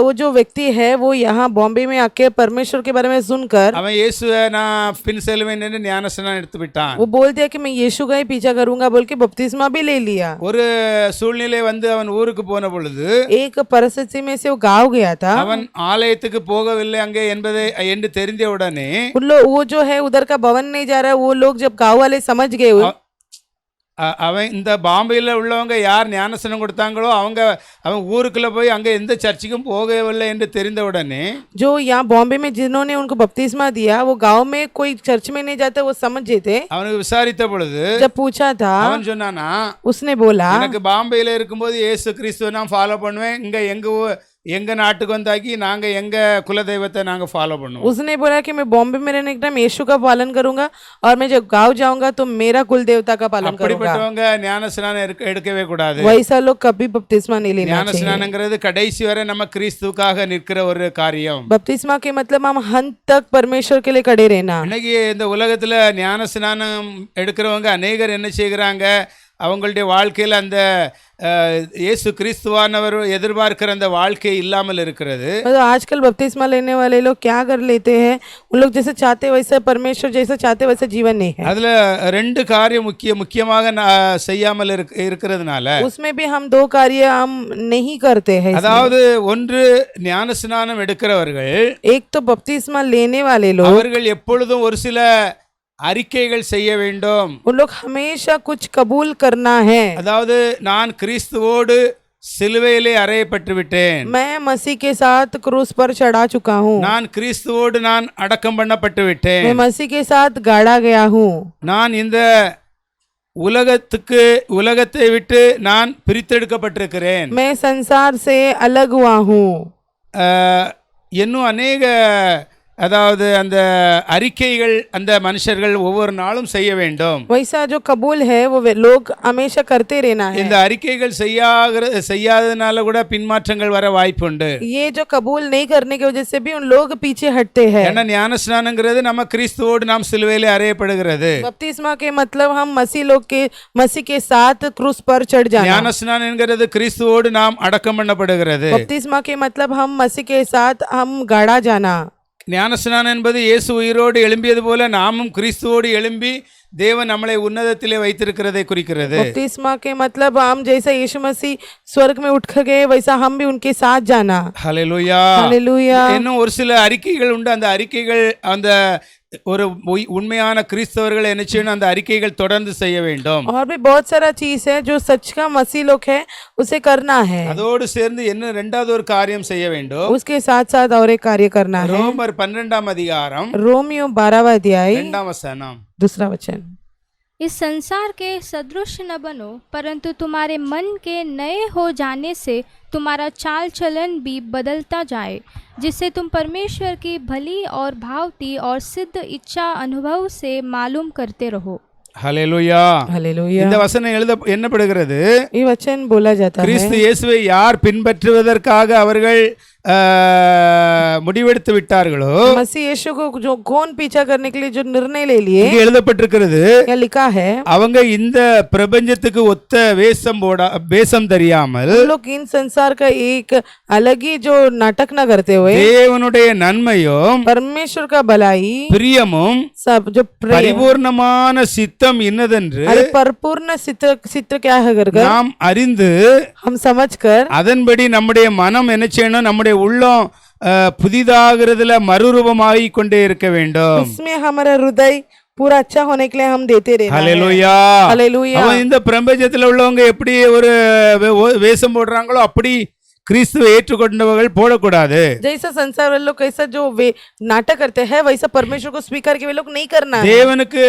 वो जो व्यक्ति है वो यहाँ बॉम्बे में आके परमेश्वर के बारे में सुनकर அவன் இயேசுவை நான் பின் செல்வேன் என்று ஞானஸ்நானம் எடுத்து விட்டான். वो बोल दिया कि मैं यीशु का ही पीछा करूंगा बोल के बपतिस्मा भी ले लिया। ஒரு சூழ்நிலை வந்து அவன் ஊருக்கு போன பொழுது एक परिस्थिति में से वो गाँव गया था। அவன் ஆலயத்துக்கு போகவில்லை அங்கே என்பதை என்று தெரிந்த உடனே वो जो है उधर का भवन नहीं जा रहा है, वो लोग जब गाँव वाले समझ गए அவன் இந்த பாம்பேயில் உள்ளவங்க யார் ஞானஸ்நானம் கொடுத்தாங்களோ அவன் ஊருக்குள்ள போய் அங்கே எந்த சர்ச்சுக்கும் போகவில்லை என்று தெரிந்த உடனே जो यहाँ बॉम्बे में जिन्होंने उनको बपतिस्मा दिया वो गांव में कोई चर्च में नहीं जाते, वो समझे थे। அவனுக்கு விசாரித்த பொழுது जब पूछा था அவன் சொன்னானா उसने बोला எனக்கு பாம்பேயில் இருக்கும்போது இயேசு கிறிஸ்துவை நான் ஃபாலோ பண்ணுவேன், இங்க எங்க நாட்டுக்கு வந்தாக்கி நாங்க எங்க குலதெய்வத்தை நாங்க ஃபாலோ பண்ணுவோம். उसने बोला कि मैं बॉम्बे में रहने के टाइम यीशु का पालन करूंगा और मैं जब गांव जाऊंगा तो मेरा कुल देवता का पालन करूंगा। அப்படிப்பட்டவங்க ஞானஸ்நானம் எடுக்கவே கூடாது. वैसा लोग कभी बपतिस्मा नहीं लेना चाहिए। ஞானஸ்நானங்கிறது கடைசி வரை நம்ம கிறிஸ்துவுக்காக நிற்கிற ஒரு காரியம். बपतिस्मा के मतलब हम अंत तक परमेश्वर के लिए खड़े रहना। இன்னைக்கு இந்த உலகத்துல ஞானஸ்நானம் எடுக்கிறவங்க அநேகர் என்ன செய்கிறாங்க, அவங்களுடைய வாழ்க்கையில் அந்த இயேசு கிறிஸ்துவானவர் எதிர்பார்க்கிற அந்த வாழ்க்கை இல்லாமல் இருக்கிறது. तो आजकल बपतिस्मा लेने वाले लोग क्या कर लेते हैं, उन लोग जैसे चाहते वैसे परमेश्वर जैसा चाहते वैसा जीवन नहीं है। அதுல ரெண்டு காரியம் முக்கியமாக செய்யாமல் இருக்கிறதுனால उसमें भी हम दो कार्य हम नहीं करते हैं। அதாவது ஒன்று ஞானஸ்நானம் எடுக்கிறவர்கள் एक तो बपतिस्मा लेने वाले लोग அவர்கள் எப்பொழுதும் ஒரு சில அறிக்கைகள் செய்ய வேண்டும். उन लोग हमेशा कुछ कबूल करना है। அதாவது நான் கிறிஸ்துவோடு சிலுவையிலே அறையப்பட்டு விட்டேன், मैं मसीह के साथ क्रूस पर चढ़ा चुका हूँ, நான் கிறிஸ்துவோடு நான் அடக்கம் பண்ணப்பட்டு விட்டேன், मैं मसीह के साथ गाड़ा गया हूँ, நான் இந்த உலகத்தை விட்டு நான் பிரித்தெடுக்கப்பட்டிருக்கிறேன், मैं संसार से अलग हुआ हूँ। இன்னும் அநேக அதாவது அந்த அறிக்கைகள் அந்த மனுஷர்கள் ஒவ்வொரு நாளும் செய்ய வேண்டும். वैसा जो कबूल है वो लोग हमेशा करते रहना है। இந்த அறிக்கைகள் செய்யாதனால கூட பின்மாற்றங்கள் வர வாய்ப்புண்டு. ये जो कबूल नहीं करने की वजह से भी उन लोग पीछे हटते हैं। ஏன்னா ஞானஸ்நானங்கிறது நம்ம கிறிஸ்துவோடு நாம் சிலுவையிலே அறையப்படுகிறது. बपतिस्मा के मतलब हम मसीह के साथ क्रूस पर चढ़ जाना। ஞானஸ்நானங்கிறது கிறிஸ்துவோடு நாம் அடக்கம் பண்ணப்படுகிறது. बपतिस्मा के मतलब हम मसीह के साथ हम गाड़ा जाना। ஞானஸ்நானம் என்பது இயேசு உயிரோடு எழும்பியது போல நாமும் கிறிஸ்துவோடு எழும்பி தேவன் நம்மளை உன்னதத்திலே வைத்திருக்கிறதை குறிக்கிறது. बपतिस्मा के मतलब हम जैसा यीशु मसीह स्वर्ग में उठ गए वैसा हम भी उनके साथ जाना। ஹல்லேலூயா. हालेलुया। இன்னும் ஒரு சில அறிக்கைகள் உண்டு. அந்த அறிக்கைகள் அந்த ஒரு உண்மையான கிறிஸ்தவர்கள் என்ன செய்யணும், அந்த அறிக்கைகள் தொடர்ந்து செய்ய வேண்டும். और भी बहुत सारा चीज है जो सच का मसीह लोग है उसे करना है। அதோடு சேர்ந்து என்ன ரெண்டாவது ஒரு காரியம் செய்ய வேண்டும். उसके साथ साथ और एक कार्य करना है। ரோமர் 12 அதிகாரம் रोमियो 12वां अध्याय 2 வசனம். दूसरा वचन। इस संसार के सदृश न बनो, परंतु तुम्हारे मन के नए हो जाने से तुम्हारा चाल चलन भी बदलता जाए, जिससे तुम परमेश्वर की भली और भावती और सिद्ध इच्छा अनुभव से मालूम करते रहो। ஹல்லேலூயா. हालेलुया। இந்த வசனம் எண்ணப்படுகிறது. ये वचन बोला जाता है கிறிஸ்து இயேசுவை யார் பின்பற்றுவதற்காக அவர்கள் முடிவெடுத்து விட்டார்களோ, मसीह यीशु को जो कौन पीछा करने के लिए जो निर्णय ले लिए, இங்கே எழுதப்பட்டிருக்கிறது, क्या लिखा है, அவங்க இந்த பிரபஞ்சத்துக்கு ஒத்த வேஷம் தெரியாமல் लोग इन संसार का एक अलग ही जो नाटक न करते हुए தேவனுடைய நன்மையும் परमेश्वर का भलाई பிரியமும் सब जो பரிபூர்ணமான சித்தம் இன்னதென்று परिपूर्ण चित्र क्या है कर நாம் அறிந்து हम समझ कर அதன்படி நம்முடைய மனம் என்ன செய்யணும், நம்முடைய உள்ளம் புதிதாகிறதுல மறுரூபமாகி கொண்டே இருக்க வேண்டும். इसमें हमारा हृदय पूरा अच्छा होने के लिए हम देते रहना है। ஹல்லேலூயா. हालेलुया। அவன் இந்த பிரபஞ்சத்துல உள்ளவங்க எப்படி ஒரு வேஷம் போடுறாங்களோ அப்படி கிறிஸ்துவை ஏற்றுக்கொண்டவர்கள் போடக்கூடாது. जैसा संसार वाले लोग कैसा जो वे नाटक करते हैं वैसा परमेश्वर को स्वीकार के वे लोग नहीं करना है। தேவனுக்கு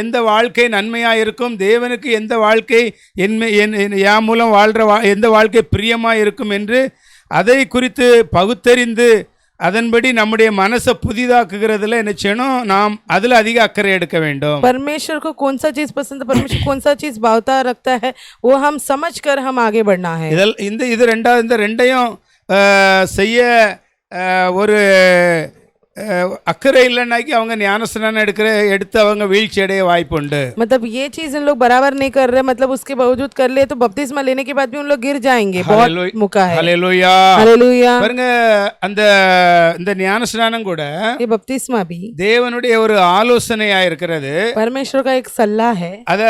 எந்த வாழ்க்கை நன்மையா இருக்கும், தேவனுக்கு எந்த வாழ்க்கை என் மூலம் வாழ்ற எந்த வாழ்க்கை பிரியமா இருக்கும் என்று அதை குறித்து பகுத்தறிந்து அதன்படி நம்முடைய மனசை புதிதாக்குகிறதுல என்ன செய்யணும், நாம் அதில் அதிக அக்கறை எடுக்க வேண்டும். परमेश्वर को कौन सा चीज पसंद है, परमेश्वर कौन सा चीज भावता रखता है, वो हम समझ कर हम आगे बढ़ना है। இது ரெண்டையும் செய்ய ஒரு அக்கறை இல்லைன்னாக்கி அவங்க ஞானஸ்நானம் எடுத்து அவங்க வீழ்ச்சி அடைய வாய்ப்புண்டு. मतलब ये चीज इन लोग बराबर नहीं कर रहे, मतलब उसके बावजूद कर ले तो बपतिस्मा लेने के बाद भी उन लोग गिर जाएंगे. बहुत मौका है. ஹல்லேலூயா. हालेलुया. பாருங்க, இந்த ஞானஸ்நானம் கூட ये बपतिस्मा भी தேவனுடைய ஒரு ஆலோசனையா இருக்கிறது. परमेश्वर का एक सलाह है. அத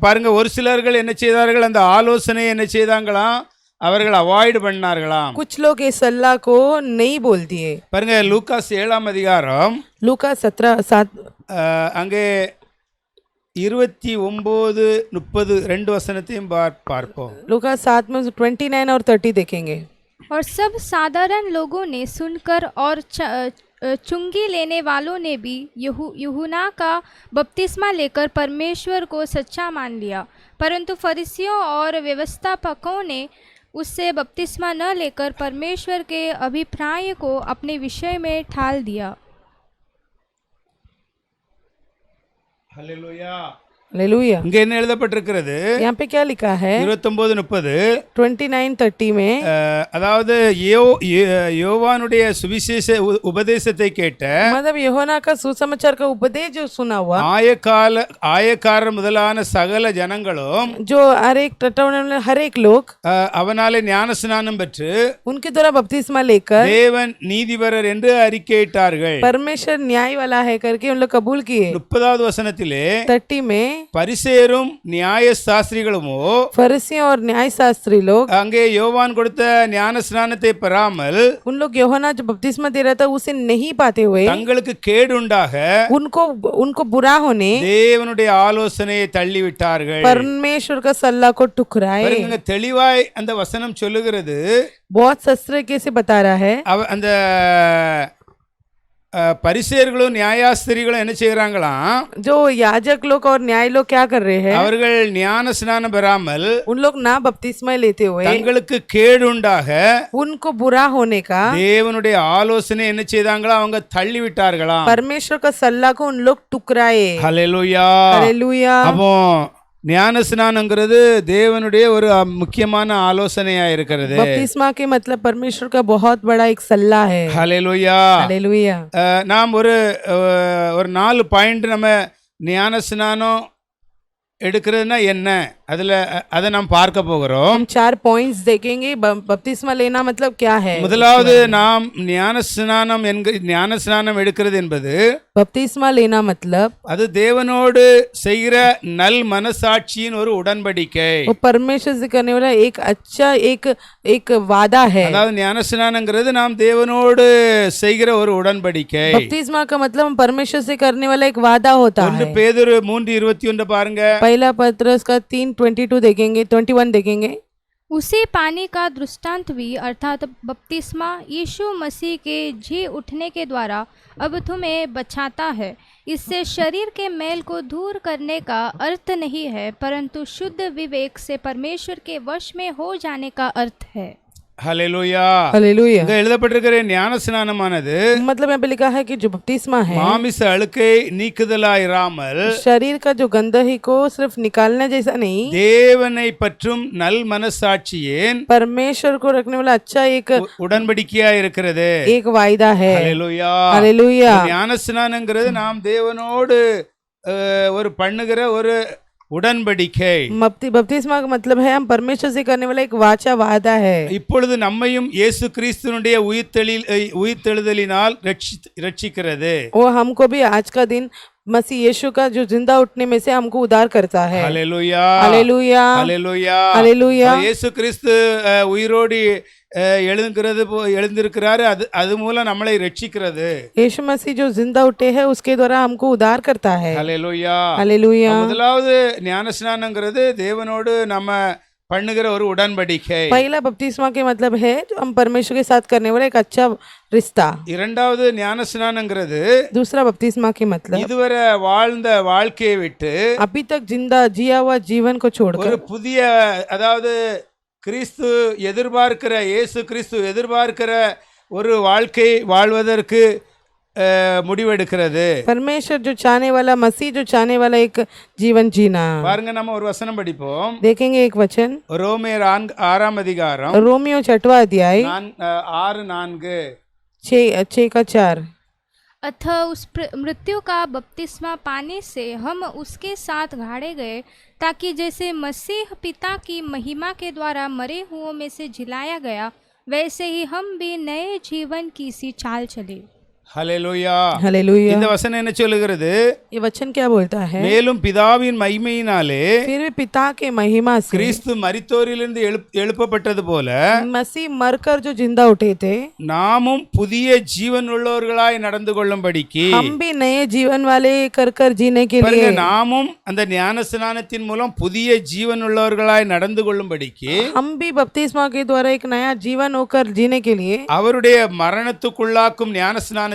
பாருங்க, ஒரு சிலர்கள் என்ன செய்தார்கள், அந்த ஆலோசனையை என்ன செய்தாங்களாம், அவர்கள் அவாய்ட் பண்ணார்களாம். कुछ लोग इस सलाह को नहीं बोल दिए. பாருங்க, லூக்காஸ் 7ஆம் அதிகாரம் लूका 17:7 அங்கே 29, 30 ரெண்டு வசனத்தையும் பார்ப்போம். लूका 7 में 29 और 30 देखेंगे. और सब साधारण लोगों ने सुनकर और चुंगी लेने वालों ने भी यूहन्ना का बपतिस्मा लेकर परमेश्वर को सच्चा मान लिया, परंतु फरीसियों और व्यवस्थापकों ने उससे बपतिस्मा न लेकर परमेश्वर के अभिप्राय को अपने विषय में ठाल दिया. ஹல்லேலூயா. हालेलुया. இங்க என்ன எழுதப்பட்டிருக்கிறது? यहाँ पे क्या लिखा है? 29:30 29:30 में அதாவது யோவானுடைய சுவிசேஷ உபதேசத்தை கேட்ட मतलब யோहन्ना का सुसमाचार का उपदेश जो सुना हुआ, ஆயக்காரர் முதலான சகல ஜனங்களும் जो हर एक लोग அவனாலே ஞானஸ்நானம் பெற்று उनके द्वारा बपतिस्मा लेकर தேவன் நீதிபரர் என்று அறிக்கையிட்டார்கள். परमेश्वर न्याय वाला है करके उन लोग कबूल किए. 30வது வசனத்திலே 30 में பரிசேயரும் நியாய சாஸ்திரிகளுமோ फरीसी और न्याय शास्त्री लोग அங்கே யோவான் கொடுத்த ஞான ஸ்நானத்தை பெறாமல் उन लोग यूहन्ना जो बपतिस्मा दे रहा था उसे नहीं पाते हुए தங்களுக்கு கேடுண்டாக उनको बुरा होने தேவனுடைய ஆலோசனையை தள்ளிவிட்டார்கள். परमेश्वर का सलाह को ठुकराए. பாருங்க, தெளிவாய் அந்த வசனம் சொல்லுகிறது. बहुत सस्त्र से बता रहा है. அந்த பரிசேயர்களும் நியாயாஸ்திரிகளும் என்ன செய்யறாங்களாம், जो याजक लोग और न्याय लोग क्या कर रहे हैं, அவர்கள் ஞான ஸ்நானம் பெறாமல் उन लोग ना बपतिस्मा लेते हुए தங்களுக்கு கேடுண்டாக उनको बुरा होने का தேவனுடைய ஆலோசனை என்ன செய்தாங்களா, அவங்க தள்ளி விட்டார்களாம். परमेश्वर का सलाह को उन लोग टुकराए. ஹல்லேலூயா. हालेलुया. அப்போ ஞான ஸ்நானங்கிறது தேவனுடைய ஒரு முக்கியமான ஆலோசனையா இருக்கிறது. बपतिस्मा के मतलब परमेश्वर का बहुत बड़ा एक सलाह है. ஹல்லேலூயா. हालेलुया. நாம் ஒரு 4 பாயிண்ட் நம்ம ஞான ஸ்நானம் எடுக்கிறதுனா என்ன, அதை நாம் பார்க்க போகிறோம். हम 4 पॉइंट्स देखेंगे. बपतिस्मा लेना मतलब क्या है. முதலாவது, நாம் ஞான ஸ்நானம் எடுக்கிறது என்பது बपतिस्मा लेना मतलब அது தேவனோடு செய்கிற நல் மனசாட்சியின் ஒரு உடன்படிக்கை. वो परमेश्वर से करने वाला एक अच्छा एक वादा है. அதாவது ஞான ஸ்நானங்கிறது நாம் தேவனோடு செய்கிற ஒரு உடன்படிக்கை. बपतिस्मा का मतलब हम परमेश्वर से करने वाला एक वादा होता है. 1 பேதுரு 3:21 பாருங்க. पहला पत्रस का 3:22 देखेंगे, 21 देखेंगे. उसी पानी का दृष्टांत भी अर्थात बपतिस्मा यीशु मसीह के जी उठने के द्वारा अब तुम्हें बचाता है. इससे शरीर के मैल को दूर करने का अर्थ नहीं है, परंतु शुद्ध विवेक से परमेश्वर के वश में हो जाने का अर्थ है. ஹல்லேலூயா. हालेलुया. இங்க எழுதப்பட்டிருக்கிற ஞான ஸ்நானமானது मतलब यहाँ पे लिखा है कि जो बपतिस्मा है மாமிச அழுக்கை நீக்குதலாயிராமல் शरीर का जो गंदगी को सिर्फ निकालने जैसा नहीं, தேவனை பற்றும் நல் மனசாட்சியின் परमेश्वर को रखने वाला अच्छा एक உடன்படிக்கையா இருக்கிறது. एक वायदा है. ஹல்லேலூயா. हालेलुया. ஞான ஸ்நானங்கிறது நாம் தேவனோடு ஒரு பண்ணுகிற ஒரு உடன்படிக்கை. बपतिस्मा का मतलब है हम परमेश्वर से करने वाला एक वाचा वादा है. இப்பொழுது நம்மையும் இயேசு கிறிஸ்துவினுடைய உயிர்த்தெழுதலினால் ரட்சிக்கிறது. वो हमको भी आज का दिन मसीह यीशु का जो जिंदा उठने में से हमको उद्धार करता है. ஹல்லேலூயா. हालेलुया. ஹல்லேலூயா. हालेलुया. இயேசு கிறிஸ்து உயிரோடு எழுந்திருக்கிறாரு. அது மூலம் நம்மளை ரட்சிக்கிறது. यीशु मसीह जो जिंदा उठे हैं उसके द्वारा हमको उद्धार करता है. ஹல்லேலூயா. हालेलुया. முதலாவது ஞான ஸ்நானங்கிறது தேவனோடு நம்ம பண்ணுகிற ஒரு உடன்படிக்கை. पहला बपतिस्मा के मतलब है जो हम परमेश्वर के साथ करने वाला एक अच्छा रिश्ता. இரண்டாவது ஞான ஸ்நானங்கிறது दूसरा बपतिस्मा के मतलब இதுவரை வாழ்ந்த வாழ்க்கையை விட்டு अभी तक जिंदा जिया हुआ जीवन को छोड़कर ஒரு புதிய, அதாவது கிறிஸ்து எதிர்பார்க்கிற, இயேசு கிறிஸ்து எதிர்பார்க்கிற ஒரு வாழ்க்கை வாழ்வதற்கு முடிவெடுக்கிறது. परमेश्वर जो चाहने वाला, मसीह जो चाहने वाला एक जीवन जीना. பாருங்க, நம்ம ஒரு வசனம் படிப்போம். देखेंगे एक वचन, ரோமேயர் 6ஆம் அதிகாரம் रोमियो 6वां अध्याय 6:4 6 का 4. अतः उस मृत्यु का बपतिस्मा पाने से हम उसके साथ गाड़े गए, ताकि जैसे मसीह पिता की महिमा के द्वारा मरे हुओं में से जिलाया गया, वैसे ही हम भी नए जीवन की सी चाल चले। ஹல்லேலூயா. हालेलुया। இந்த வசனம் என்ன சொல்லுகிறது? ये वचन क्या बोलता है? மேலும் பிதாவின் மகிமையினாலே फिर भी पिता के महिमा से கிறிஸ்து மரித்தோரிலிருந்து எழுப்பப்பட்டது போல मसीह मरकर जो जिंदा उठे थे, நாமும் புதிய ஜீவன் உள்ளவர்களாய் நடந்து கொள்ளும்படிக்கு हम भी नए जीवन वाले कर जीने के பாருங்க, लिए, நாமும் அந்த ஞான ஸ்நானத்தின் மூலம் புதிய ஜீவன் உள்ளவர்களாய் நடந்து கொள்ளும்படிக்கு हम भी बपतिस्मा के द्वारा एक नया जीवन होकर जीने के लिए, அவருடைய மரணத்துக்குள்ளாக்கும் ஞான ஸ்நானத்தினாலே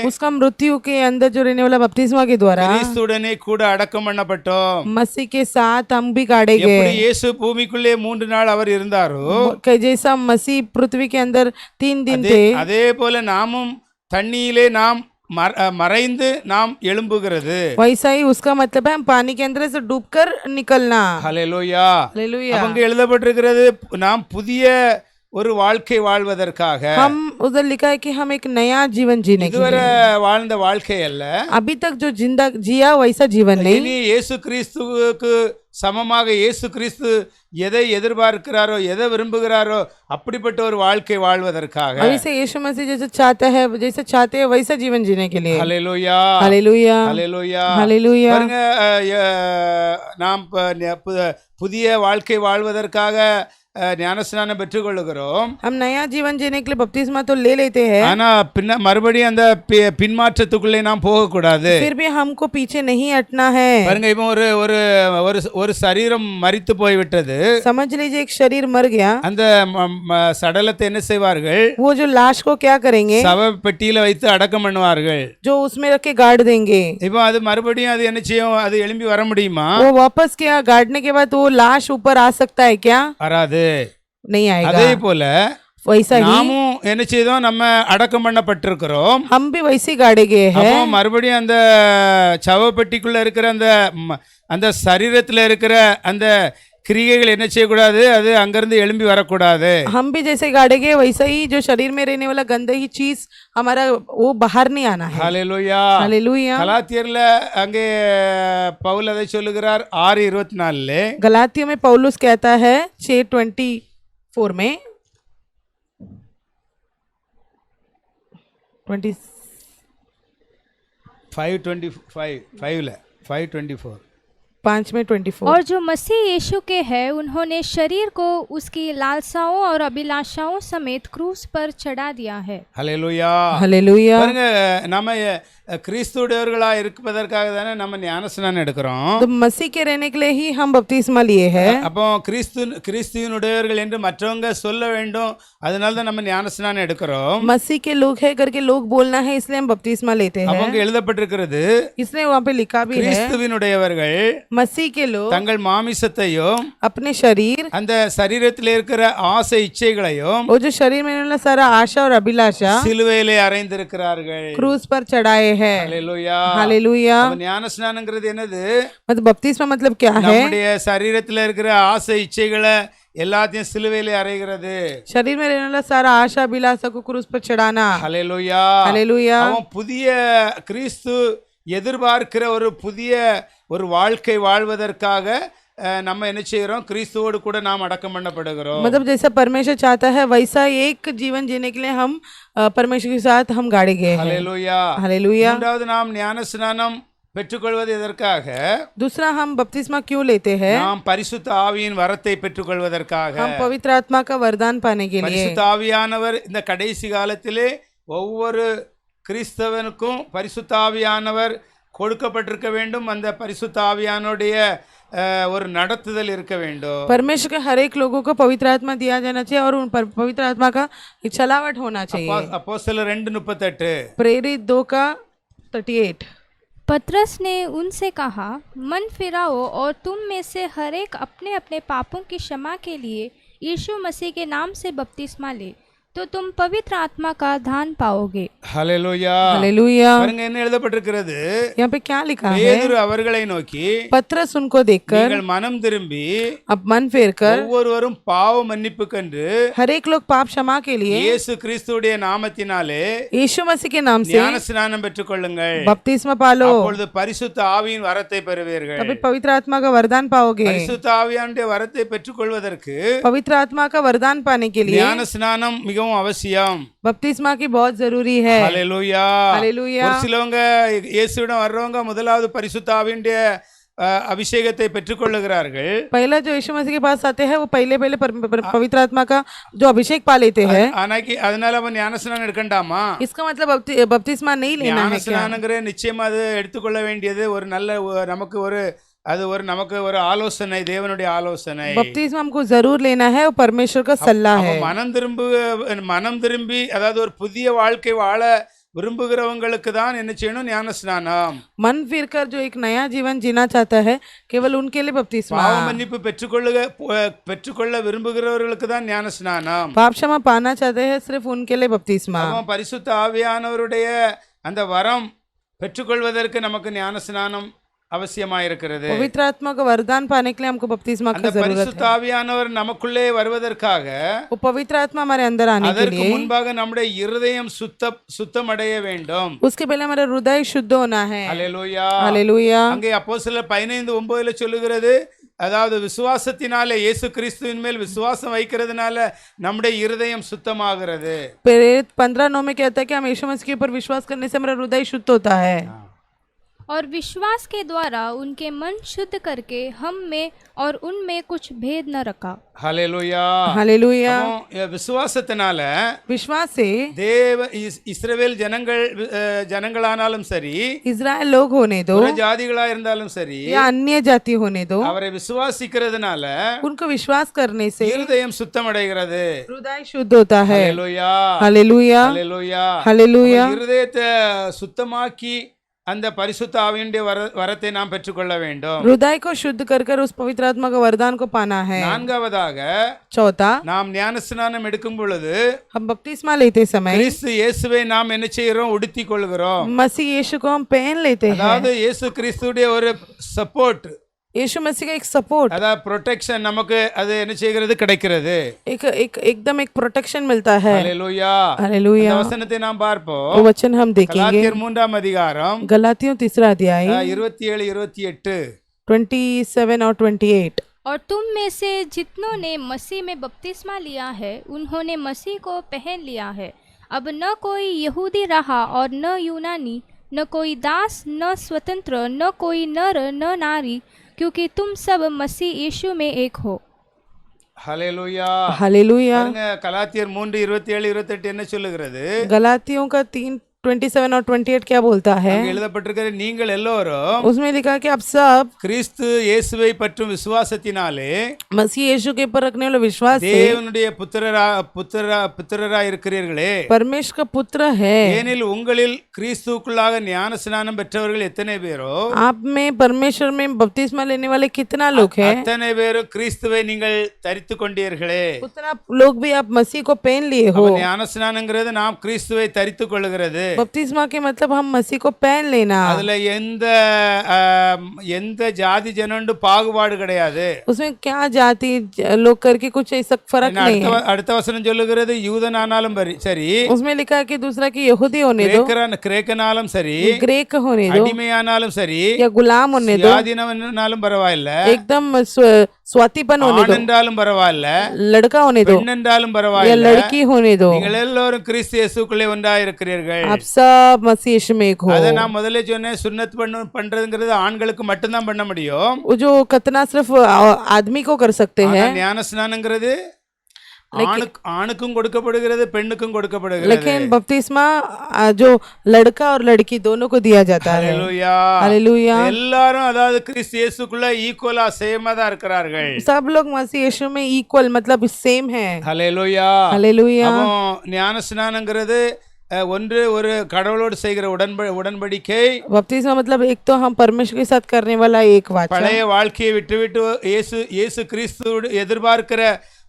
उसका मृत्यु के अंदर जो रहने वाला बपतिस्मा के द्वारा கிறிஸ்துடனே கூட அடக்கம் பண்ணப்பட்டோம். मसीह के साथ हम भी गाड़े எப்படி गए। இயேசு பூமிக்குள்ளே 3 நாள் அவர் இருந்தாரோ जैसा मसीह पृथ्वी के अंदर 3 दिन थे, அதே போல நாமும் தண்ணியிலே நாம் மறைந்து நாம் எழும்புகிறது. वैसा ही उसका मतलब है हम पानी के अंदर से डूबकर निकलना। ஹல்லேலூயா. हालेलुया। அங்க எழுதப்பட்டிருக்கிறது நாம் புதிய ஒரு வாழ்க்கை வாழ்வதற்காக. हम उधर लिखा है कि हम एक नया जीवन जीने के இதுவரை लिए, வாழ்ந்த வாழ்க்கை அல்ல, अभी तक जो जिंदा जिया वैसा जीवन नहीं। இனி இயேசு கிறிஸ்துவுக்கு சமமாக இயேசு கிறிஸ்து எதை எதிர்பார்க்கிறாரோ எதை விரும்புகிறாரோ அப்படிப்பட்ட ஒரு வாழ்க்கை வாழ்வதற்காக. अभी से यीशु मसीह जैसे चाहता है, जैसे चाहते हैं वैसा जीवन जीने के लिए। ஹல்லேலூயா. हालेलुया। ஹல்லேலூயா. हालेलुया। பாருங்க, நாம் புதிய வாழ்க்கை வாழ்வதற்காக ஞானஸ்நானம் பெற்றுக்கொள்ளுகிறோம். हम नया जीवन जीने के लिए बपतिस्मा तो ले लेते हैं, ஆனா மறுபடியும் அந்த பின்மாற்றத்துக்குள்ளே நாம் போகக்கூடாது. फिर भी हमको पीछे नहीं हटना है। பாருங்க, இப்போ ஒரு ஒரு ஒரு ஒரு சரீரம் மரித்து போய்விட்டது. समझ लीजिए एक शरीर मर गया, அந்த சடலத்தை என்ன செய்வார்கள்? वो जो लाश को क्या करेंगे? சவ பெட்டியில வைத்து அடக்கம் பண்ணுவார்கள். जो उसमें रख के गाड़ देंगे। இப்போ அது மறுபடியும் அது என்ன செய்யும்? அது எழும்பி வர முடியுமா? वो वापस क्या गाड़ने के बाद वो लाश ऊपर आ सकता है क्या? வராது. नहीं आएगा। அதே போல वैसा ही நாமும் என்ன செய்தோம்? நம்ம அடக்கம் பண்ணப்பட்டிருக்கிறோம். हम भी वैसे ही गाड़े गए हैं। அப்போ மறுபடியும் அந்த சவப்பெட்டிக்குள்ள இருக்கிற அந்த சரீரத்துல இருக்கிற அந்த கிரியைகள் என்ன செய்யக்கூடாது? அது அங்கிருந்து எழும்பி வரக்கூடாது. हम भी जैसे गाड़े गए वैसा ही जो शरीर में रहने वाला गंदगी चीज हमारा वो बाहर नहीं आना है। ஹல்லேலூயா. हालेलुया। கலாத்தியர்ல அங்கே பவுல் அதை சொல்லுகிறார் 6:24. गलातियों में पौलुस कहता है 6:24 में 5:24 5 में 24। और जो मसीह यीशु के हैं, उन्होंने शरीर को उसकी लालसाओं और अभिलाषाओं समेत क्रूस पर चढ़ा दिया है। ஹல்லேலூயா. हालेलुया। பாருங்க, நம்ம கிறிஸ்துடையவர்களா இருப்பதற்காக தானே நம்ம ஞானஸ்நானம் எடுக்கிறோம். तो मसीह के रहने के लिए ही हम बपतिस्मा लिए हैं। அப்போ கிறிஸ்துவினுடையவர்கள் என்று மற்றவங்க சொல்ல வேண்டும், அதனால தான் நம்ம ஞானஸ்நானம் எடுக்கிறோம். मसीह के लोग है करके लोग बोलना है, इसलिए हम बपतिस्मा लेते हैं। அவங்க எழுதப்பட்டிருக்கிறது, इसलिए वहाँ पे लिखा भी है கிறிஸ்துவினுடையவர்கள் मसीह के लोग தங்கள் மாமிசத்தையும் अपने शरीर, அந்த சரீரத்தில் இருக்கிற ஆசை இச்சைகளையும் वो जो शरीर में रहने वाला सारा आशा और अभिलाषा சிலுவையிலே அறைந்திருக்கிறார்கள். क्रूस पर चढ़ाए हैं। ஹல்லேலூயா. हालेलुया। அப்ப ஞானஸ்நானங்கிறது என்னது? मतलब बपतिस्मा मतलब क्या है? நம்முடைய சரீரத்தில் இருக்கிற ஆசை இச்சைகளை எல்லாத்தையும் சிலுவையிலே அறைகிறது. शरीर में रहने वाला सारा आशा अभिलाषा को क्रूस पर चढ़ाना। ஹல்லேலூயா. हालेलुया। அவன் புதிய கிறிஸ்து எதிர்பார்க்கிற ஒரு புதிய ஒரு வாழ்க்கை வாழ்வதற்காக நம்ம என்ன செய்கிறோம்? கிறிஸ்துவோடு கூட நாம் அடக்கம் பண்ணப்படுகிறோம். मतलब जैसा परमेश्वर चाहता है वैसा एक जीवन जीने के लिए हम परमेश्वर के साथ हम गाड़े गए हैं। ஹல்லேலூயா. हालेलुया। மூன்றாவது, நாம் ஞானஸ்நானம் பெற்றுக்கொள்வது எதற்காக? दूसरा हम बपतिस्मा क्यों लेते हैं? நாம் பரிசுத்த ஆவியின் வரத்தை பெற்றுக்கொள்வதற்காக. हम पवित्र आत्मा का वरदान पाने के लिए। பரிசுத்த ஆவியானவர் இந்த கடைசி காலத்திலே ஒவ்வொரு கிறிஸ்தவனுக்கும் பரிசுத்த ஆவியானவர் கொடுக்கப்பட்டிருக்க வேண்டும். அந்த பரிசுத்த ஆவியானுடைய ஒரு நடத்துதல் இருக்க வேண்டும். परमेश्वर के हर एक लोगों को पवित्र आत्मा दिया जाना चाहिए और उन पवित्र आत्मा का चलावट होना चाहिए। அப்போஸ்தலர் 2:38 प्रेरित 2:38। पतरस ने उनसे कहा, मन फिराओ और तुम में से हर एक अपने अपने पापों की क्षमा के लिए यीशु मसीह के नाम से बपतिस्मा ले, तो तुम पवित्र आत्मा का दान पाओगे। ஹல்லேலூயா. हालेलुया। பாருங்க என்ன எழுதப்பட்டிருக்கிறது. यहाँ पे क्या लिखा है? பேதுரு அவர்களை நோக்கி, पत्रस उनको देखकर நீங்கள் மனம் திரும்பி अब मन फेर कर ஒவ்வொருவரும் பாவ மன்னிப்புக்கென்று हर एक लोग पाप क्षमा के लिए இயேசு கிறிஸ்துவுடைய நாமத்தினாலே यीशु मसीह के नाम से ஞானஸ்நானம் பெற்றுக்கொள்ளுங்கள். बपतिस्मा पालो, அப்பொழுது பரிசுத்த ஆவியின் வரத்தை பெறுவீர்கள். तभी पवित्र आत्मा का वरदान पाओगे। பரிசுத்த ஆவியானுடைய வரத்தை பெற்றுக்கொள்வதற்கு पवित्र आत्मा का वरदान पाने के लिए ஞானஸ்நானம் மிகவும் அவசியம். बपतिस्मा की बहुत जरूरी है। ஹல்லேலூயா. हालेलुया। ஒரு சிலவங்க இயேசுவிடம் வர்றவங்க முதலாவது பரிசுத்த ஆவியுடைய அபிஷேகத்தை பெற்றுக்கொள்ளுகிறார்கள். पहला जो यीशु मसीह के पास आते हैं वो पहले पवित्र आत्मा का जो अभिषेक पा लेते हैं। அதனால அவன் ஞானஸ்நானம் எடுக்கண்டாமா? इसका मतलब बपतिस्मा नहीं लेना है क्या? ஞானஸ்நானங்கிற நிச்சயமா அது எடுத்துக்கொள்ள வேண்டியது ஒரு நல்ல நமக்கு ஒரு ஆலோசனை, தேவனுடைய ஆலோசனை. बपतिस्मा हमको जरूर लेना है, वो परमेश्वर का सलाह है। மனம் திரும்பி அதாவது ஒரு புதிய வாழ்க்கை வாழ விரும்புகிறவங்களுக்கு தான் என்ன செய்யணும்? ஞானஸ்நானம். मन फिर कर जो एक नया जीवन जीना चाहता है केवल उनके लिए बपतिस्मा। பாவ மன்னிப்பு பெற்றுக்கொள்ள விரும்புகிறவர்களுக்கு தான் ஞானஸ்நானம். पाप क्षमा पाना चाहते हैं सिर्फ उनके लिए बपतिस्मा। அவன் பரிசுத்த ஆவியானவருடைய அந்த வரம் பெற்றுக்கொள்வதற்கு நமக்கு ஞானஸ்நானம் அவசியமாயிருக்கிறது. पवित्र आत्मा का वरदान पाने के लिए हमको बपतिस्मा की அந்த जरूरत பரிசுத்த है। ஆவியானவர் நமக்குள்ளே வருவதற்காக वो पवित्र आत्मा हमारे अंदर आने के அதற்கு लिए முன்பாக நம்முடைய இருதயம் சுத்தமடைய வேண்டும். उसके पहले हमारा हृदय शुद्ध होना है। அல்லேலூயா. हालेलुया। அங்கே அப்போஸ்தலர் 15:9 சொல்லுகிறது, அதாவது விசுவாசத்தினாலே இயேசு கிறிஸ்துவின் மேல் விசுவாசம் வைக்கிறதுனால நம்முடைய இருதயம் சுத்தமாகிறது. प्रेरित 15:9 में कहता है कि हम यीशु मसीह के ऊपर विश्वास करने से हमारा हृदय शुद्ध होता है और विश्वास के द्वारा उनके मन शुद्ध करके हम में और उनमें कुछ भेद न रखा। ஹல்லேலூயா. हालेलुया। விசுவாசத்தினால विश्वास से இஸ்ரவேல் ஜனங்களானாலும் சரி, इजराइल लोग होने दो புற ஜாதிகளா இருந்தாலும் சரி, या अन्य जाति होने दो, அவரை விசுவாசிக்கிறதுனால उनको विश्वास करने से இருதயம் சுத்தமடைகிறது. हृदय शुद्ध होता है। ஹல்லேலூயா. हालेलुया। ஹல்லேலூயா. हालेलुया। இருதயத்தை சுத்தமாக்கி அந்த பரிசுத்த ஆவியுடைய வரத்தை நாம் பெற்றுக்கொள்ள வேண்டும். हृदय को शुद्ध कर उस पवित्र आत्मा का वरदान को पाना है। நான்காவதாக चौथा, நாம் ஞானஸ்நானம் எடுக்கும் பொழுது हम बपतिस्मा लेते समय கிறிஸ்து இயேசுவை நாம் என்ன செய்கிறோம்? உடுத்திக் கொள்கிறோம். मसीह यीशु को हम पहन लेते हैं। அதாவது இயேசு கிறிஸ்துடைய ஒரு சப்போர்ட், यीशु मसीह का एक सपोर्ट, அதாவது ப்ரொடெக்ஷன் நமக்கு அது என்ன செய்கிறது? கிடைக்கிறது. एकदम एक प्रोटेक्शन मिलता है। ஹல்லேலூயா. हालेलुया। இந்த வசனத்தை நாம் பார்ப்போம். वो वचन हम देखेंगे கலாத்தியர் 3 அதிகாரம் गलातियों 3 अध्याय 27-28. 27 और 28। और तुम में से जितनों ने मसीह में बपतिस्मा लिया है उन्होंने मसीह को पहन लिया है। अब न कोई यहूदी रहा और न यूनानी, न कोई दास न स्वतंत्र, न कोई नर न नारी, क्योंकि तुम सब मसीह यीशु में एक हो। ஹல்லேலூயா. हालेलुया। பாருங்க, கலாத்தியர் 3:27-28 என்ன சொல்லுகிறது? गलातियों का 3:27 और 28 क्या बोलता है? அங்க எழுதப்பட்டிருக்கிற நீங்கள் எல்லோரும் उसमें लिखा कि आप सब கிறிஸ்து இயேசுவை பற்றும் விசுவாசத்தினாலே मसीह यीशु के ऊपर रखने वाले विश्वास से தேவனுடைய புத்திரரா இருக்கிறீர்களே, परमेश्वर का पुत्र है। ஏனில் உங்களில் கிறிஸ்துவுக்குள்ளாக ஞானஸ்நானம் பெற்றவர்கள் எத்தனை பேரோ, आप में परमेश्वर में बपतिस्मा लेने वाले कितना लोग हैं? அத்தனை பேரும் கிறிஸ்துவை நீங்கள் தரித்து கொண்டீர்களே. उतना लोग भी आप मसीह को पहन लिए हो। ஞானஸ்நானங்கிறது நாம் கிறிஸ்துவை தரித்து கொள்ளுகிறது. बपतिस्मा के मतलब हम मसीह को पहन लेना। அதுல எந்த ஜாதி ஜனண்டு பாகுபாடு கிடையாது. उसमें क्या जाति लोग करके कुछ ऐसा फर्क नहीं है। அடுத்த வசனம் சொல்லுகிறது, யூதனானாலும் சரி, उसमें लिखा है कि दूसरा की यहूदी होने दो, கிரேக்கனாலும் சரி, ग्रीक होने दो, அடிமையானாலும் சரி, या गुलाम होने दो, சுயாதீனம்னாலும் பரவாயில்ல, एकदम स्वातीपन होने दो, என்றாலும் பரவாயில்ல, लड़का होने दो பெண் என்றாலும் या பரவாயில்ல, लड़की होने दो, நீங்கள் எல்லாரும் கிறிஸ்து இயேசுக்குள்ளே ஒன்றாயிருக்கிறீர்கள். आप सब मसीह यीशु में एक हो। அத நான் முதல்ல சொன்னேன், சுன்னத் பண்றதுங்கிறது ஆண்களுக்கு மட்டும்தான் பண்ண முடியும். वो जो खतना सिर्फ आदमी को कर सकते हैं, ஞானஸ்நானங்கிறது ஆணுக்கும் கொடுக்கப்படுகிறது, பெண்ணுக்கும் கொடுக்கப்படுகிறது. लेकिन बपतिस्मा जो लड़का और लड़की दोनों को दिया जाता है। ஹல்லேலூயா. हालेलुया। எல்லாரும் அதாவது கிறிஸ்து இயேசுக்குள்ள ஈக்குவலா சேமா தான் இருக்கிறார்கள். सब लोग मसीह यीशु में इक्वल मतलब सेम है। ஹல்லேலூயா. हालेलुया। அப்போ ஞானஸ்நானங்கிறது ஒரு கடவுளோடு செய்கிற உடன்படிக்கை. बपतिस्मा मतलब एक तो हम परमेश्वर के साथ करने वाला एक वाचा। பழைய வாழ்க்கையை விட்டுவிட்டு இயேசு கிறிஸ்து எதிர்பார்க்கிற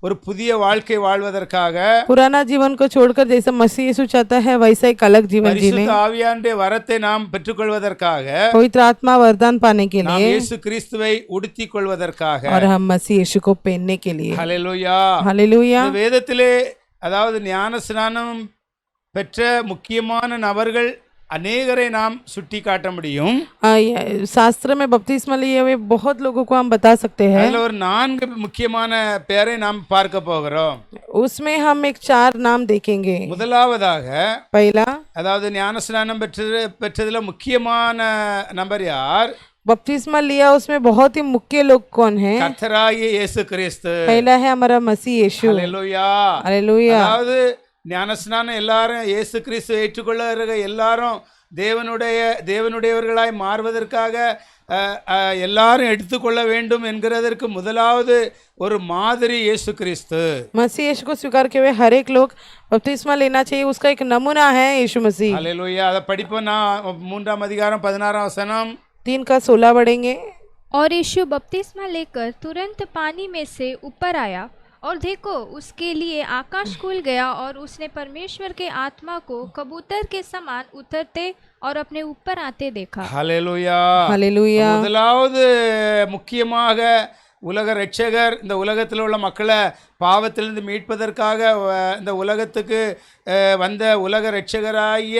ஒரு புதிய வாழ்க்கை வாழ்வதற்காக पुराना जीवन को छोड़कर जैसा मसीह यीशु चाहता है वैसा एक अलग जीवन जीने, பரிசுத்த ஆவியானுடைய வரத்தை நாம் பெற்றுக்கொள்வதற்காக, पवित्र आत्मा वरदान पाने के நாம் लिए இயேசு கிறிஸ்துவை உடுத்திக் கொள்வதற்காக. और हम मसीह यीशु को पहनने के लिए। ஹல்லேலூயா. हालेलुया। இந்த வேதத்திலே அதாவது ஞான ஸ்நானம் பெற்ற முக்கியமான நபர்கள் அநேகரை நாம் சுட்டி காட்ட முடியும். शास्त्र में बपतिस्मा लिए हुए बहुत लोगों को हम बता सकते हैं। அதுல ஒரு 4 முக்கியமான பெயரை நாம் பார்க்க போகிறோம். उसमें हम एक 4 नाम देखेंगे। முதலாவதாக पहला, அதாவது ஞான ஸ்நானம் பெற்றதுல முக்கியமான நபர் யார்? बपतिस्मा लिया उसमें बहुत ही मुख्य लोग कौन है? கர்த்தராகிய இயேசு கிறிஸ்து. पहला है हमारा मसीह यीशु। ஹல்லேலூயா. हालेलुया। அதாவது ஞானஸ்நானம் எல்லாரும் இயேசு கிறிஸ்து ஏற்றுக்கொள்ள எல்லாரும் தேவனுடையவர்களாய் மாறுவதற்காக எல்லாரும் எடுத்துக்கொள்ள வேண்டும் என்கிறதற்கு முதலாவது ஒரு மாதிரி இயேசு கிறிஸ்து. मसीह यीशु को स्वीकार किए हुए हर एक लोग बपतिस्मा लेना चाहिए, उसका एक नमूना है यीशु मसीह। ஹல்லேலூயா. அதை படிப்போம். நான் 3 அதிகாரம் 16 வசனம் 3 का 16 पढ़ेंगे। और यीशु बपतिस्मा लेकर तुरंत पानी में से ऊपर आया, और देखो उसके लिए आकाश खुल गया, और उसने परमेश्वर के आत्मा को कबूतर के समान उतरते और अपने ऊपर आते देखा। ஹல்லேலூயா. हालेलुया। முதலாவது முக்கியமாக உலக ரட்சகர் இந்த உலகத்தில் உள்ள மக்களை பாவத்திலிருந்து மீட்பதற்காக இந்த உலகத்துக்கு வந்த உலக ரட்சகராகிய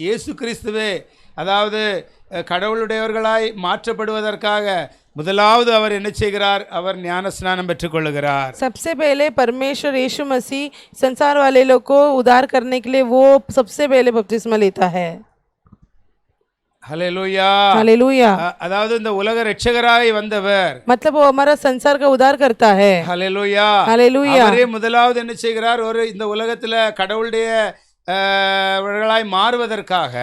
இயேசு கிறிஸ்துவே, அதாவது கடவுளுடையவர்களாய் மாற்றப்படுவதற்காக முதலாவது அவர் என்ன செய்கிறார்? அவர் ஞான ஸ்நானம் பெற்றுக்கொள்கிறார். सबसे पहले परमेश्वर यीशु मसीह संसार वाले लोग को उद्धार करने के लिए वो सबसे पहले बपतिस्मा लेता है। ஹல்லேலூயா. हालेलुया। அதாவது இந்த உலக ரட்சகராய் வந்தவர், मतलब वो हमारा संसार का उद्धार करता है। ஹல்லேலூயா. हालेलुया। அவரே முதலாவது என்ன செய்கிறார்? ஒரு இந்த உலகத்துல கடவுளுடைய வர்களாய் மாறுவதற்காக,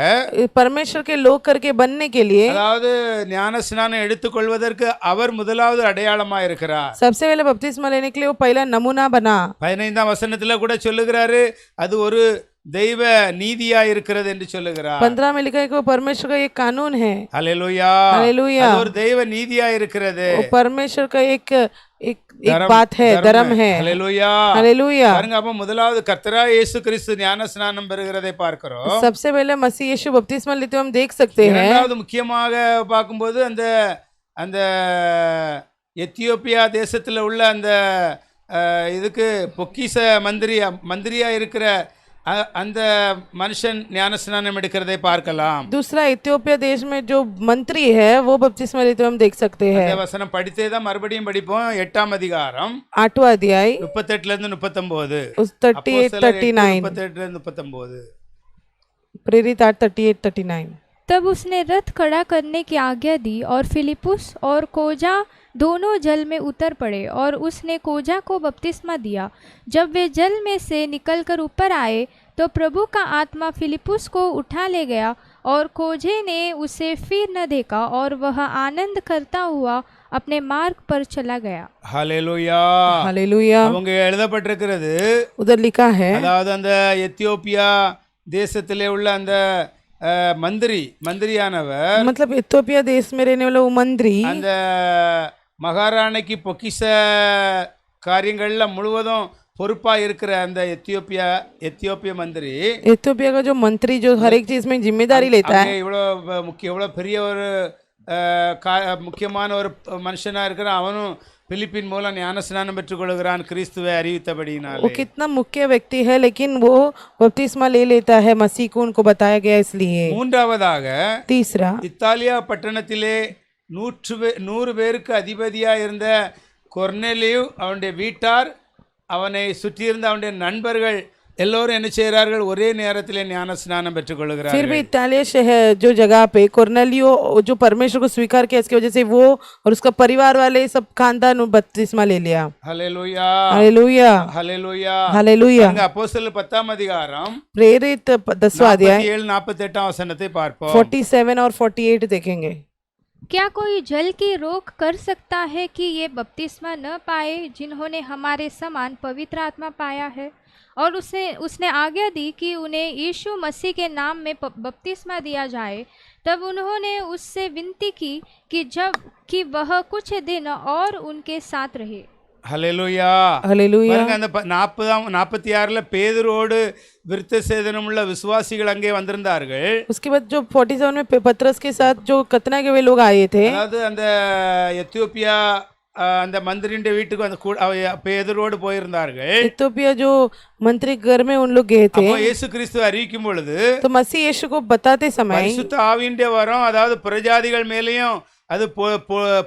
परमेश्वर के लोग करके बनने के लिए அதாவது ஞான ஸ்நானம் எடுத்துக்கொள்வதற்கு அவர் முதலாவது அடையாளமா இருக்கிறார். सबसे पहले बपतिस्मा लेने के लिए वो पहला नमूना बना। 15ஆம் வசனத்துல கூட சொல்லுகிறாரு, அது ஒரு தெய்வ நீதியா இருக்கிறது என்று சொல்லுகிறார். 15 में लिखा है कि वो परमेश्वर का एक कानून है। ஹல்லேலூயா. हालेलुया। அது ஒரு தெய்வ நீதியா இருக்கிறது. वो परमेश्वर का एक बात है, धर्म है। ஹல்லேலூயா. हालेलुया। பாருங்க, அப்ப முதலாவது கர்த்தராகிய இயேசு கிறிஸ்து ஞான ஸ்நானம் பெறுகிறதை பார்க்கிறோம். सबसे पहले मसीह यीशु बपतिस्मा लेते हुए हम देख सकते हैं। இரண்டாவது முக்கியமாக பார்க்கும்போது அந்த எத்தியோப்பியா தேசத்துல உள்ள அந்த இதுக்கு பொக்கிஷ மந்திரியா இருக்கிற அந்த மனுஷன் ஞான ஸ்நானம் எடுக்கிறதை பார்க்கலாம். दूसरा इथियोपिया देश में जो मंत्री है वो बपतिस्मा लेते हुए हम देख सकते हैं। அந்த வசனம் படித்தே தான் மறுபடியும் படிப்போம். 8ஆம் அதிகாரம் 8वां अध्याय 38 இருந்து 39. उस 38 39 38 இருந்து 39. प्रेरित 8 38 39। तब उसने रथ खड़ा करने की आज्ञा दी, और फिलिपुस और कोजा दोनों जल में उतर पड़े, और उसने कोजा को बपतिस्मा दिया। जब वे जल में से निकलकर ऊपर आए तो प्रभु का आत्मा फिलिपुस को उठा ले गया, और कोजे ने उसे फिर न देखा, और वह आनंद करता हुआ अपने मार्ग पर चला गया। ஹல்லேலூயா. हालेलुया। அவங்க எழுதப்பட்டிருக்கிறது, उधर लिखा है, அதாவது அந்த எத்தியோப்பியா தேசத்திலே உள்ள அந்த மந்திரியானவர், मतलब इथियोपिया देश में रहने वाला वो मंत्री அந்த மகாராணிக்கு பொக்கிஷ காரியங்கள்ல முழுவதும் பொறுப்பா இருக்கிற அந்த எத்தியோப்பிய மந்திரி, इथियोपिया का जो मंत्री जो हर एक चीज में जिम्मेदारी लेता है, இவ்வளோ பெரிய ஒரு முக்கியமான ஒரு மனுஷனா இருக்கிற அவனும் பிலிப்பின் மூலம் ஞான ஸ்நானம் பெற்றுக்கொள்கிறான் கிறிஸ்துவை அறிவித்தபடியினாலே. वो कितना मुख्य व्यक्ति है लेकिन वो बपतिस्मा ले लेता है, मसीह को उनको बताया गया इसलिए। மூன்றாவதாக तीसरा, இத்தாலியா பட்டணத்திலே 100 பேருக்கு அதிபதியா இருந்த கொர்நேலியு, அவனுடைய வீட்டார், அவனை சுற்றியிருந்த அவனுடைய நண்பர்கள் எல்லோரும் என்ன செய்கிறார்கள்? ஒரே நேரத்திலே ஞான ஸ்நானம் பெற்றுக்கொள்கிறார்கள். फिर भी इटालिया शहर जो जगह पे कोर्नेलियो जो परमेश्वर को स्वीकार किया, इसकी वजह से वो और उसका परिवार वाले सब खानदान बपतिस्मा ले लिया। ஹல்லேலூயா. हालेलुया। ஹல்லேலூயா. हालेलुया। அப்போஸ்தலர் 10ஆம் அதிகாரம் प्रेरित 10वां अध्याय 47-48 वचनத்தை பார்ப்போம். 47 और 48 देखेंगे। क्या कोई जल की रोक कर सकता है कि ये बपतिस्मा न पाए जिन्होंने हमारे समान पवित्र आत्मा पाया है? और उसने आज्ञा दी कि उन्हें यीशु मसीह के नाम में बपतिस्मा दिया जाए। तब उन्होंने उससे विनती की कि वह कुछ दिन और उनके साथ रहे। ஹல்லேலூயா. हालेलुया। பாருங்க அந்த 46ல பேதுருவோடு விருத்த சேதனமுள்ள விசுவாசிகள் அங்கே வந்திருந்தார்கள். उसके बाद जो 47 में पतरस के साथ जो कतना के वे लोग आए थे, அதாவது அந்த எத்தியோப்பியா அந்த மந்திரியின் வீட்டுக்கு வந்து பேதுருவோடு போயிருந்தார்கள். इथियोपिया जो मंत्री घर में उन लोग गए थे, அப்போ இயேசு கிறிஸ்து அறிவிக்கும் பொழுது तो मसीह यीशु को बताते समय பரிசுத்த ஆவியின் வரம் அதாவது பிரஜாதிகள் மேலேயும் அது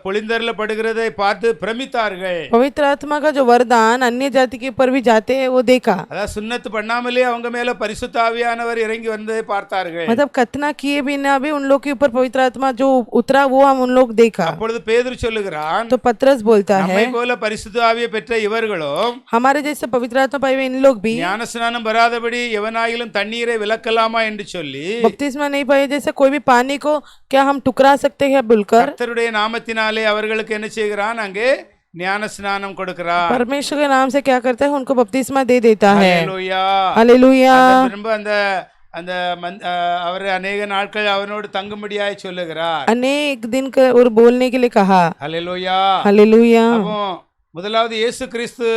பொழிந்தருளப்படுகிறதை பார்த்து பிரமித்தார்கள். पवित्र आत्मा का जो वरदान अन्य जाति के ऊपर भी जाते हैं वो देखा, அதாவது சுன்னத்து பண்ணாமலே அவங்க மேல பரிசுத்த ஆவியானவர் இறங்கி வந்ததை பார்த்தார்கள். मतलब कतना किए बिना भी उन लोग के ऊपर पवित्र आत्मा जो उतरा वो हम उन लोग देखा। அப்பொழுது பேதுரு சொல்லுகிறான், तो पतरस बोलता है, நம்மை போல பரிசுத்த ஆவியை பெற்ற இவர்களும் हमारे जैसे पवित्र आत्मा पाए हुए इन लोग भी ஞானஸ்நானம் பெறாதபடி எவனாயிலும் தண்ணீரை விலக்கலாமா என்று சொல்லி बपतिस्मा नहीं पाए जैसे कोई भी पानी को क्या हम टुकरा सकते हैं बोलकर கர்த்தருடைய நாமத்தினாலே அவர்களுக்கு என்ன செய்கிறான், அங்கே ஞானஸ்நானம் கொடுக்கிறான். परमेश्वर के नाम से क्या करता है, उनको बपतिस्मा दे देता है। ஹல்லேலூயா. हालेलुया। திரும்ப அந்த அவர் अनेक நாட்கள் அவனோடு தங்கும்படியாய் சொல்லுகிறார். अनेक दिन का और बोलने के लिए कहा। ஹல்லேலூயா. हालेलुया। அப்போ முதலாவது இயேசு கிறிஸ்து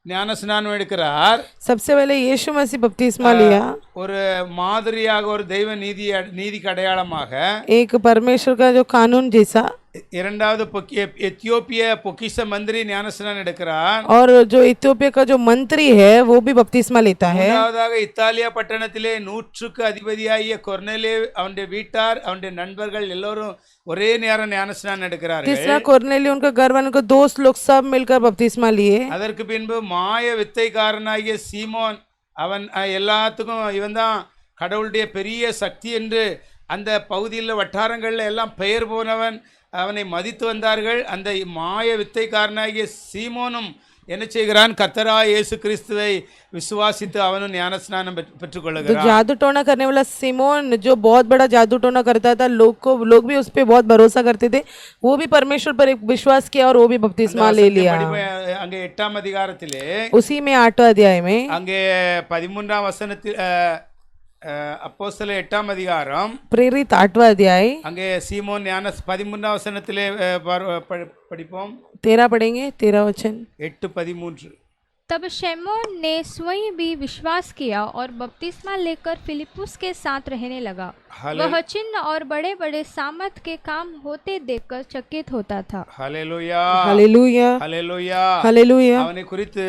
ஞானஸ்நானம் எடுக்கிறார். सबसे पहले यीशु मसीह बपतिस्मा लिया, ஒரு மாதிரியாக ஒரு தெய்வ நீதிக்கு அடையாளமாக. एक परमेश्वर का जो कानून जैसा। இரண்டாவது எத்தியோப்பிய பொக்கிஷ மந்திரி ஞானஸ்நானம் எடுக்கிறார். और जो इथियोपिया का जो मंत्री है वो भी बपतिस्मा लेता है। மூன்றாவதாக இத்தாலியா பட்டணத்திலே 100க்கு அதிபதியாகிய கொர்நேலியு அவனுடைய வீட்டார் அவனுடைய நண்பர்கள் எல்லோரும் ஒரே நேரம் ஞானஸ்நானம் எடுக்கிறார்கள். तीसरा कोर्नेलियो उनका घर वालों को दोस्त लोग सब मिलकर बपतिस्मा लिए। அதற்கு பின்பு மாய வித்தைக்காரனாகிய சீமோன் அவன் எல்லாத்துக்கும் இவன் தான் கடவுளுடைய பெரிய சக்தி என்று அந்த பகுதியில் வட்டாரங்களில் எல்லாம் பெயர் போனவன், அவனை மதித்து வந்தார்கள். அந்த மாய வித்தைக்காரனாகிய சீமோனும் என்ன செய்கிறான், கர்த்தராகிய இயேசு கிறிஸ்துவை விசுவாசித்து அவனும் ஞானஸ்நானம் பெற்றுக்கொள்கிறான். तो जादू टोना करने वाला सिमोन जो बहुत बड़ा जादू टोना करता था, लोग भी उस पे बहुत भरोसा करते थे, वो भी परमेश्वर पर एक विश्वास किया और वो भी बपतिस्मा ले लिया। அங்கே 8ஆம் அதிகாரத்திலே उसी में 8वां अध्याय में அங்கே 13ஆம் வசனத்தில் அப்போஸ்தல 8ஆம் அதிகாரம் प्रेरित 8वां अध्याय அங்கே சீமோன் 13ஆம் வசனத்திலே படிப்போம். 13 पढ़ेंगे, 13 वचन। 8:13. तब शैमोन ने स्वयं भी विश्वास किया और बपतिस्मा लेकर फिलिप्पुस के साथ रहने लगा। वह चिन्ह और बड़े बड़े सामर्थ के काम होते देखकर चकित होता था। ஹல்லேலூயா. हालेलुया। ஹல்லேலூயா. हालेलुया। அவனை குறித்து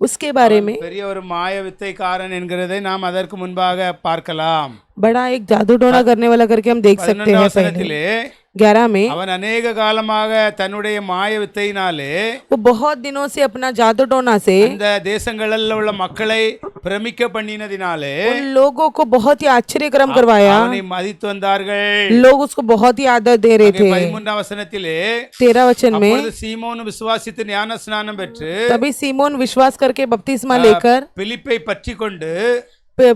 उसके बारे में பெரிய ஒரு மாய வித்தைக்காரன் என்கிறதை நாம் அதற்கு முன்பாக பார்க்கலாம். बड़ा एक जादू टोना करने वाला करके हम देख सकते 11ஆம் हैं। வசனத்திலே 11 में அவன் अनेक காலமாக தன்னுடைய மாய வித்தையினாலே वो बहुत दिनों से अपना जादू टोना से அந்த தேசங்களில் உள்ள மக்களை பிரமிக்க பண்ணினதினாலே उन लोगों को बहुत ही आश्चर्यक्रम करवाया। அவனை மதித்து வந்தார்கள். लोग उसको बहुत ही आदर दे रहे थे। 13ஆம் வசனத்திலே 13 वचन में அப்பொழுது சீமோன் விசுவாசித்து ஞான ஸ்நானம் பெற்று तभी सीमोन विश्वास करके बपतिस्मा लेकर பிலிப்பை பற்றி கொண்டு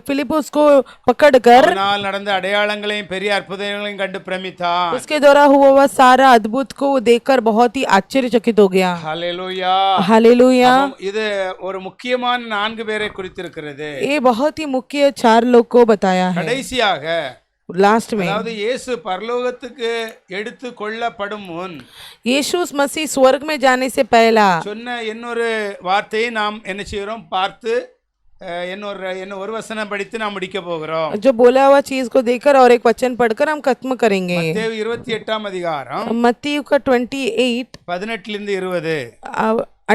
फिलिप्पुस को पकड़कर அவனால் நடந்த அடையாளங்களையும் பெரிய அற்புதங்களையும் கண்டு பிரமித்தான். उसके द्वारा हुआ वह सारा अद्भुत को देखकर बहुत ही आश्चर्यचकित हो गया। ஹல்லேலூயா. हालेलुया। இது ஒரு முக்கியமான 4 பேரை குறித்திருக்கிறது. ये बहुत ही मुख्य 4 लोग को बताया है। கடைசியாக लास्ट में அதாவது இயேசு பரலோகத்துக்கு எடுத்து கொள்ளப்படும் முன் यीशु मसीह स्वर्ग में जाने से पहला சொன்ன இன்னொரு வார்த்தையை நாம் என்ன செய்கிறோம் பார்த்து என்ன ஒரு வசனம் படித்து நாம் முடிக்க போகிறோம். जो बोला हुआ चीज को देखकर और एक वचन पढ़कर हम खत्म करेंगे। மத்தேயு 28ஆம் அதிகாரம் मत्ती का 28 18 20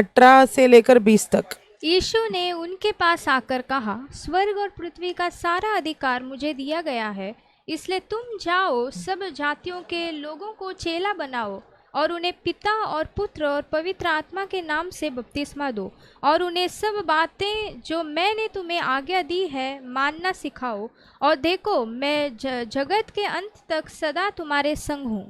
18 से लेकर 20 तक। यीशु ने उनके पास आकर कहा, स्वर्ग और पृथ्वी का सारा अधिकार मुझे दिया गया है, इसलिए तुम जाओ, सब जातियों के लोगों को चेला बनाओ और उन्हें पिता और पुत्र और पवित्र आत्मा के नाम से बपतिस्मा दो और उन्हें सब बातें जो मैंने तुम्हें आज्ञा दी है मानना सिखाओ, और देखो मैं जगत के अंत तक सदा तुम्हारे संग हूँ।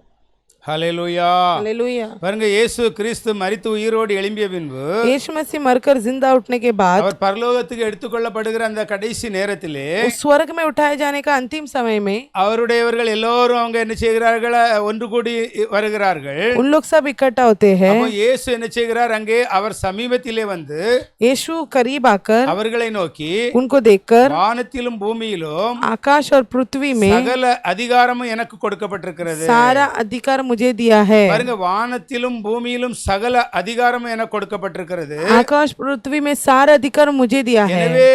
ஹல்லேலூயா. हालेलुया। பாருங்க, இயேசு கிறிஸ்து மரித்து உயிரோடு எழும்பிய பின்பு यीशु मसीह मरकर जिंदा उठने के बाद அவர் பரலோகத்துக்கு எடுத்துக்கொள்ளப்படுகிற அந்த கடைசி நேரத்திலே उस स्वर्ग में उठाए जाने का अंतिम समय में அவருடையவர்கள் எல்லோரும் அவங்க என்ன செய்கிறார்கள், ஒன்று கூடி வருகிறார்கள். उन लोग सब इकट्ठा होते हैं। அப்போ இயேசு என்ன செய்கிறார், அங்கே அவர் சமீபத்திலே வந்து यीशु करीब आकर அவர்களை நோக்கி उनको देखकर வானத்திலும் பூமியிலும் आकाश और पृथ्वी में சகல அதிகாரமும் எனக்கு கொடுக்கப்பட்டிருக்கிறது. सारा अधिकार मुझे दिया है। பாருங்க, வானத்திலும் பூமியிலும் சகல அதிகாரமும் எனக்கு கொடுக்கப்பட்டிருக்கிறது. आकाश पृथ्वी में सारा अधिकार मुझे दिया है। எனவே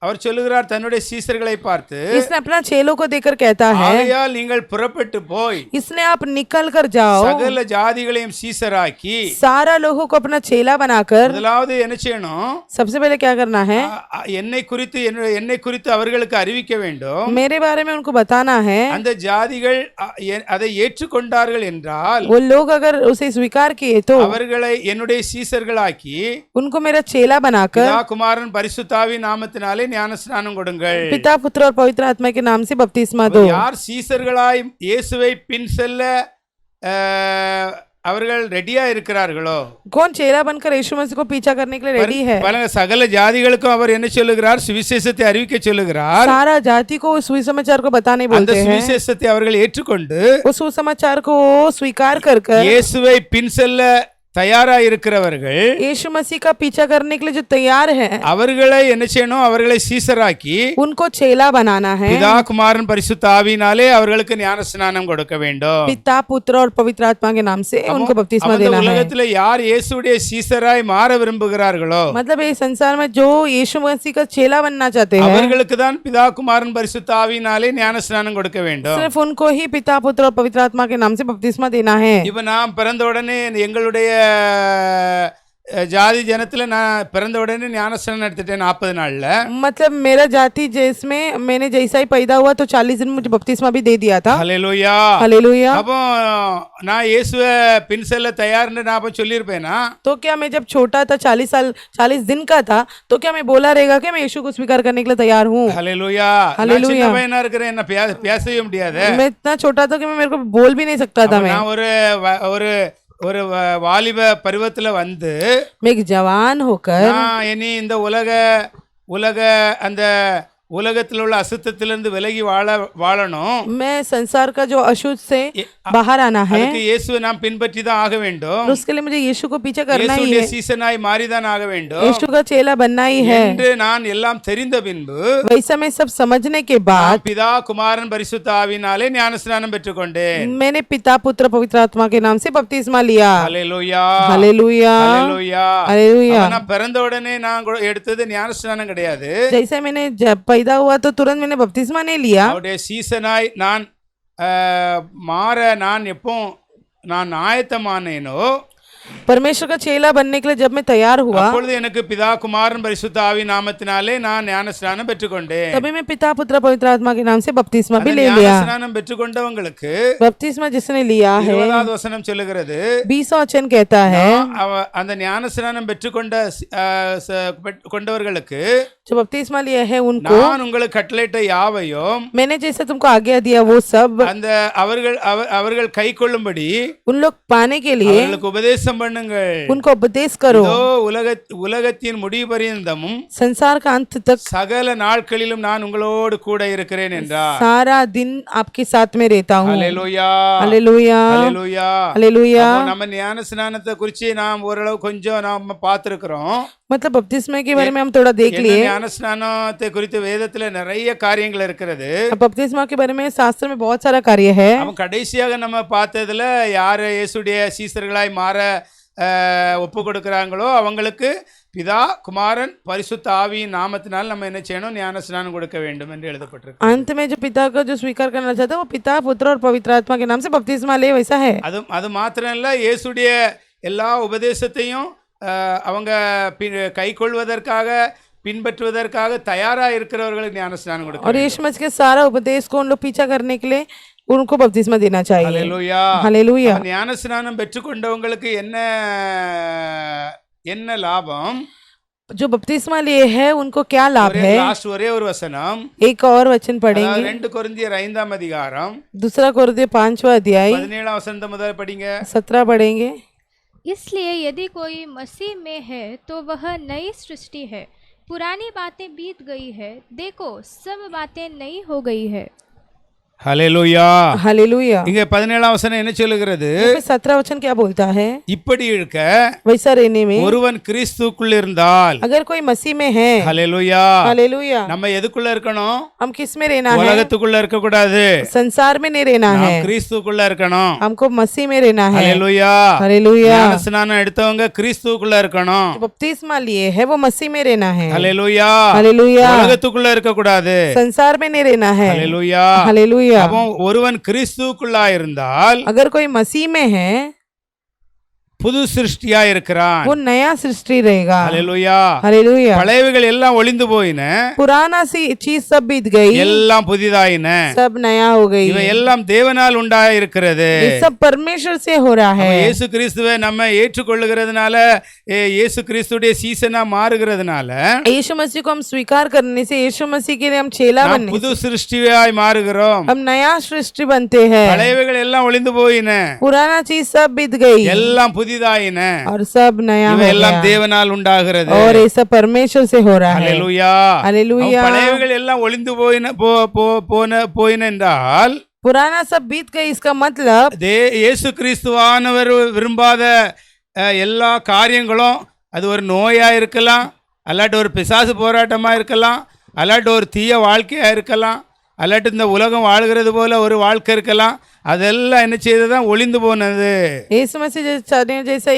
அவர் சொல்லுகிறார் தன்னுடைய சீசர்களை பார்த்து, इसने अपना चेलों को देखकर कहता है, ஆகையால் நீங்கள் புறப்பட்டு போய் इसलिए आप निकल कर जाओ, சகல ஜாதிகளையும் சீசராக்கி. सारा लोगों को अपना चेला बनाकर। முதலாவது என்ன செய்யணும்? सबसे पहले क्या करना है? என்னை குறித்து அவர்களுக்கு அறிவிக்க வேண்டும். मेरे बारे में उनको बताना है। அந்த ஜாதிகள் அதை ஏற்றுக்கொண்டார்கள் என்றால், वो लोग अगर उसे स्वीकार किए तो அவர்களை என்னுடைய சீசர்களாக்கி उनको मेरा चेला बनाकर பிதா குமாரன் பரிசுத்தாவி நாமத்தினாலே ஞானஸ்நானம் கொடுங்கள். पिता पुत्र और पवित्र आत्मा के नाम से बपतिस्मा दो। யார் சீசர்களாய் இயேசுவை பின் செல்ல அவர்கள் ரெடியா இருக்கிறார்களோ, कौन चेला बनकर यीशु मसीह को पीछा करने के लिए रेडी है? பல சகல ஜாதிகளுக்கும் அவர் என்ன சொல்லுகிறார்? சுவிசேஷத்தை அறிவிக்க சொல்லுகிறார். सारा जाति को उस सुसमाचार को बताने அந்த बोलते हैं। சுவிசேஷத்தை அவர்கள் ஏற்றுக்கொண்டு उस सुसमाचार को स्वीकार कर இயேசுவை பின் செல்ல தயாரா இருக்கிறவர்கள், यीशु मसीह का पीछा करने के लिए जो तैयार है, அவர்களை என்ன செய்யணும்? அவர்களை சீசராக்கி उनको चेला बनाना है। பிதா குமாரன் பரிசுத்த ஆவியினாலே அவர்களுக்கு ஞானஸ்நானம் கொடுக்க வேண்டும். पिता पुत्र और पवित्र आत्मा के नाम से उनको बपतिस्मा அந்த देना है। உலகத்துல யார் இயேசுடைய சீசராய் மாற விரும்புகிறார்களோ, मतलब ये संसार में जो यीशु मसीह का चेला बनना चाहते हैं, அவர்களுக்கு தான் பிதா குமாரன் பரிசுத்த ஆவியினாலே ஞானஸ்நானம் கொடுக்க வேண்டும். सिर्फ उनको ही पिता पुत्र और पवित्र आत्मा के नाम से बपतिस्मा देना है। இப்ப நான் பிறந்த உடனே எங்களுடைய ஜாதி ஜனத்துல நான் பிறந்த உடனே ஞானஸ்நானம் எடுத்துட்டேன் 40 நாள்ல. मतलब मेरा जाति जिसमें मैंने जैसा ही पैदा हुआ तो 40 दिन मुझे बपतिस्मा भी दे दिया था। ஹல்லேலூயா. हालेलुया। அப்போ நான் இயேசுவை பின் செல்ல தயார்னு நான் அப்ப சொல்லியிருப்பேனா? तो क्या मैं जब छोटा था 40 दिन का था तो क्या मैं बोला रहेगा कि मैं यीशु को स्वीकार करने के लिए तैयार हूँ? ஹல்லேலூயா. ஹல்லேலூயா. சின்ன பையனா இருக்கிறேன், என்ன பேசவே முடியாது. मैं इतना छोटा था कि मैं मेरे को बोल भी नहीं सकता था। मैं நான் ஒரு வாலிப பருவத்துல வந்து मैं एक जवान होकर நான் இனி இந்த உலக அந்த உலகத்தில் உள்ள அசுத்தத்திலிருந்து விலகி வாழணும். मैं संसार का जो अशुद्ध से बाहर आना है, அதுக்கு இயேசுவை நாம் பின்பற்றி தான் ஆக வேண்டும். तो उसके लिए मुझे यीशु को पीछे करना ही இயேசுடைய है। சீசனாய் மாறிதான் ஆக வேண்டும் यीशु का चेला बनना ही है। என்று நான் எல்லாம் தெரிந்த பின்பு वैसा मैं सब समझने के बाद பிதா குமாரன் பரிசுத்த ஆவியினாலே ஞானஸ்நானம் பெற்றுக்கொண்டேன். मैंने पिता पुत्र पवित्र आत्मा के नाम से बपतिस्मा लिया। ஹல்லேலூயா. हालेलुया। ஹல்லேலூயா. हालेलुया। நான் பிறந்த உடனே நான் எடுத்தது ஞானஸ்நானம் கிடையாது. जैसे मैंने जब पैदा हुआ तो तुरंत मैंने बपतिस्मा नहीं लिया। அவருடைய சீசனாய் நான் மாற நான் ஆயத்தமானேனோ, परमेश्वर का चेला बनने के लिए जब मैं तैयार हुआ அப்பொழுது எனக்கு பிதா குமாரன் பரிசுத்த ஆவி நாமத்தினாலே நான் ஞானஸ்நானம் பெற்றுக்கொண்டேன். तभी मैं पिता पुत्र पवित्र आत्मा के नाम से बपतिस्मा भी ले लिया। ஞானஸ்நானம் பெற்றுக்கொண்டவங்களுக்கு बपतिस्मा जिसने लिया है, 20வது வசனம் சொல்லுகிறது, 20वां वचन कहता है, அந்த ஞானஸ்நானம் கொண்டவர்களுக்கு जो बपतिस्मा लिया है उनको நான் உங்களுக்கு கட்டளையிட்ட யாவையும் मैंने जैसे तुमको आज्ञा दिया वो सब அந்த அவர்கள் கைக்கொள்ளும்படி उन लोग पाने के लिए அவர்களுக்கு உபதேசம் பண்ணுங்கள். उनको उपदेश करो। இதோ உலகத்தின் முடிவு பரியந்தமும் संसार का अंत तक சகல நாட்களிலும் நான் உங்களோடு கூட இருக்கிறேன் என்றார். सारा दिन आपके साथ में रहता हूँ। ஹல்லேலூயா. हालेलुया। ஹல்லேலூயா. हालेलुया। அப்போ நம்ம ஞான ஸ்நானத்தை குறித்து நாம் ஓரளவு கொஞ்சம் நாம பார்த்திருக்கிறோம். मतलब बपतिस्मा के बारे में हम थोड़ा देख लिए। ஞான ஸ்நானத்தை குறித்து வேதத்துல நிறைய காரியங்கள் இருக்கிறது. बपतिस्मा के बारे में शास्त्र में बहुत सारा कार्य है। அவன் கடைசியாக நம்ம பார்த்ததுல யார் இயேசுடைய சீசர்களாய் மாற ஒப்பு கொடுக்குறாங்களோ அவங்களுக்கு பிதா குமாரன் பரிசுத்த ஆவியின் நாமத்தினால் நம்ம என்ன செய்யணும்? ஞான ஸ்நானம் கொடுக்க வேண்டும் என்று எழுதப்பட்டிருக்கு. अंत में जो पिता का जो स्वीकार करना चाहता है वो पिता पुत्र और पवित्र आत्मा के नाम से बपतिस्मा ले, वैसा है। அது மாத்திரம் இல்ல, இயேசுடைய எல்லா உபதேசத்தையும் அவங்க கைக்கொள்வதற்காக பின்பற்றுவதற்காக தயாரா இருக்கிறவர்களுக்கு ஞான ஸ்நானம் கொடுக்க. और यीशु मसीह के सारा उपदेश को उन लोग पीछा करने के लिए उनको बपतिस्मा देना चाहिए। ஹல்லேலூயா. हालेलुया। ஞான ஸ்நானம் பெற்றுக்கொண்டவங்களுக்கு என்ன லாபம்? जो बपतिस्मा लिए है उनको क्या लाभ है? ஒரே ஒரு வசனம், एक और वचन पढ़ेंगे। 2 கொரிந்தியர் 5ஆம் அதிகாரம் दूसरा कोरिन्थियों 5वां अध्याय 17आம் வசனத்தை முதல்ல படிங்க. 17 पढ़ेंगे। इसलिए यदि कोई मसीह में है तो वह नई सृष्टि है, पुरानी बातें बीत गई है, देखो सब बातें नई हो गई है। ஹல்லேலூயா. हालेलुया। இங்க 17ஆம் வசனம் என்ன சொல்லுகிறது? 17 वचन क्या बोलता है? இப்படி இருக்க वैसा रहने में ஒருவன் கிறிஸ்துவுக்குள் இருந்தால், अगर कोई मसीह में है, ஹல்லேலூயா, हालेलुया, நம்ம எதுக்குள்ள இருக்கணும்? हम किस में रहना है? உலகத்துக்குள்ள இருக்க கூடாது, संसार में नहीं रहना है, நாம் கிறிஸ்துவுக்குள்ள இருக்கணும். हमको मसीह में रहना है। ஹல்லேலூயா. हालेलुया। ஞானஸ்நானம் எடுத்தவங்க கிறிஸ்துவுக்குள்ள இருக்கணும். बपतिस्मा लिए है वो मसीह में रहना है। ஹல்லேலூயா. हालेलुया। உலகத்துக்குள்ள இருக்க கூடாது. संसार में नहीं रहना है। ஹல்லேலூயா. हालेलुया। அப்போ ஒருவன் கிறிஸ்துவுக்குள்ளா இருந்தால் अगर कोई मसीह में है புது சிருஷ்டியா இருக்கிறான். वो नया सृष्टि रहेगा। ஹல்லேலூயா. हालेलुया। பழையவைகள் எல்லாம் ஒளிந்து போயின, पुराना सी चीज सब बीत गई, எல்லாம் புதிதாயின. सब नया हो गई। இவை எல்லாம் தேவனால் உண்டாயிருக்கிறது. ये सब परमेश्वर से हो रहा है। இயேசு கிறிஸ்துவை நம்ம ஏற்றுக்கொள்ளுகிறதுனால, இயேசு கிறிஸ்துடைய சீசனா மாறுகிறதுனால यीशु मसीह को हम स्वीकार करने से यीशु मसीह के लिए हम चेला நாம் बनने புது சிருஷ்டியாய் மாறுகிறோம். हम नया सृष्टि बनते हैं। பழையவைகள் எல்லாம் ஒளிந்து போயின, पुराना चीज सब बीत गई எல்லாம் புதிதாயின. और सब नया हो இவை எல்லாம் गया தேவனால் உண்டாகிறது. और ये सब परमेश्वर से हो रहा है। ஹல்லேலூயா. हालेलुया। பழையவைகள் எல்லாம் ஒளிந்து போயின என்றால் पुराना सब बीत गई, इसका मतलब இயேசு கிறிஸ்துவானவர் விரும்பாத எல்லா காரியங்களும், அது ஒரு நோயா இருக்கலாம், அல்லாட்டி ஒரு பிசாசு போராட்டமா இருக்கலாம், அல்லாட்டி ஒரு தீய வாழ்க்கையா இருக்கலாம், அல்லாட்டி இந்த உலகம் வாழ்கிறது போல ஒரு வாழ்க்கை இருக்கலாம், அதெல்லாம் என்ன செய்ததான் ஒளிந்து போனது. यीशु मसीह जैसा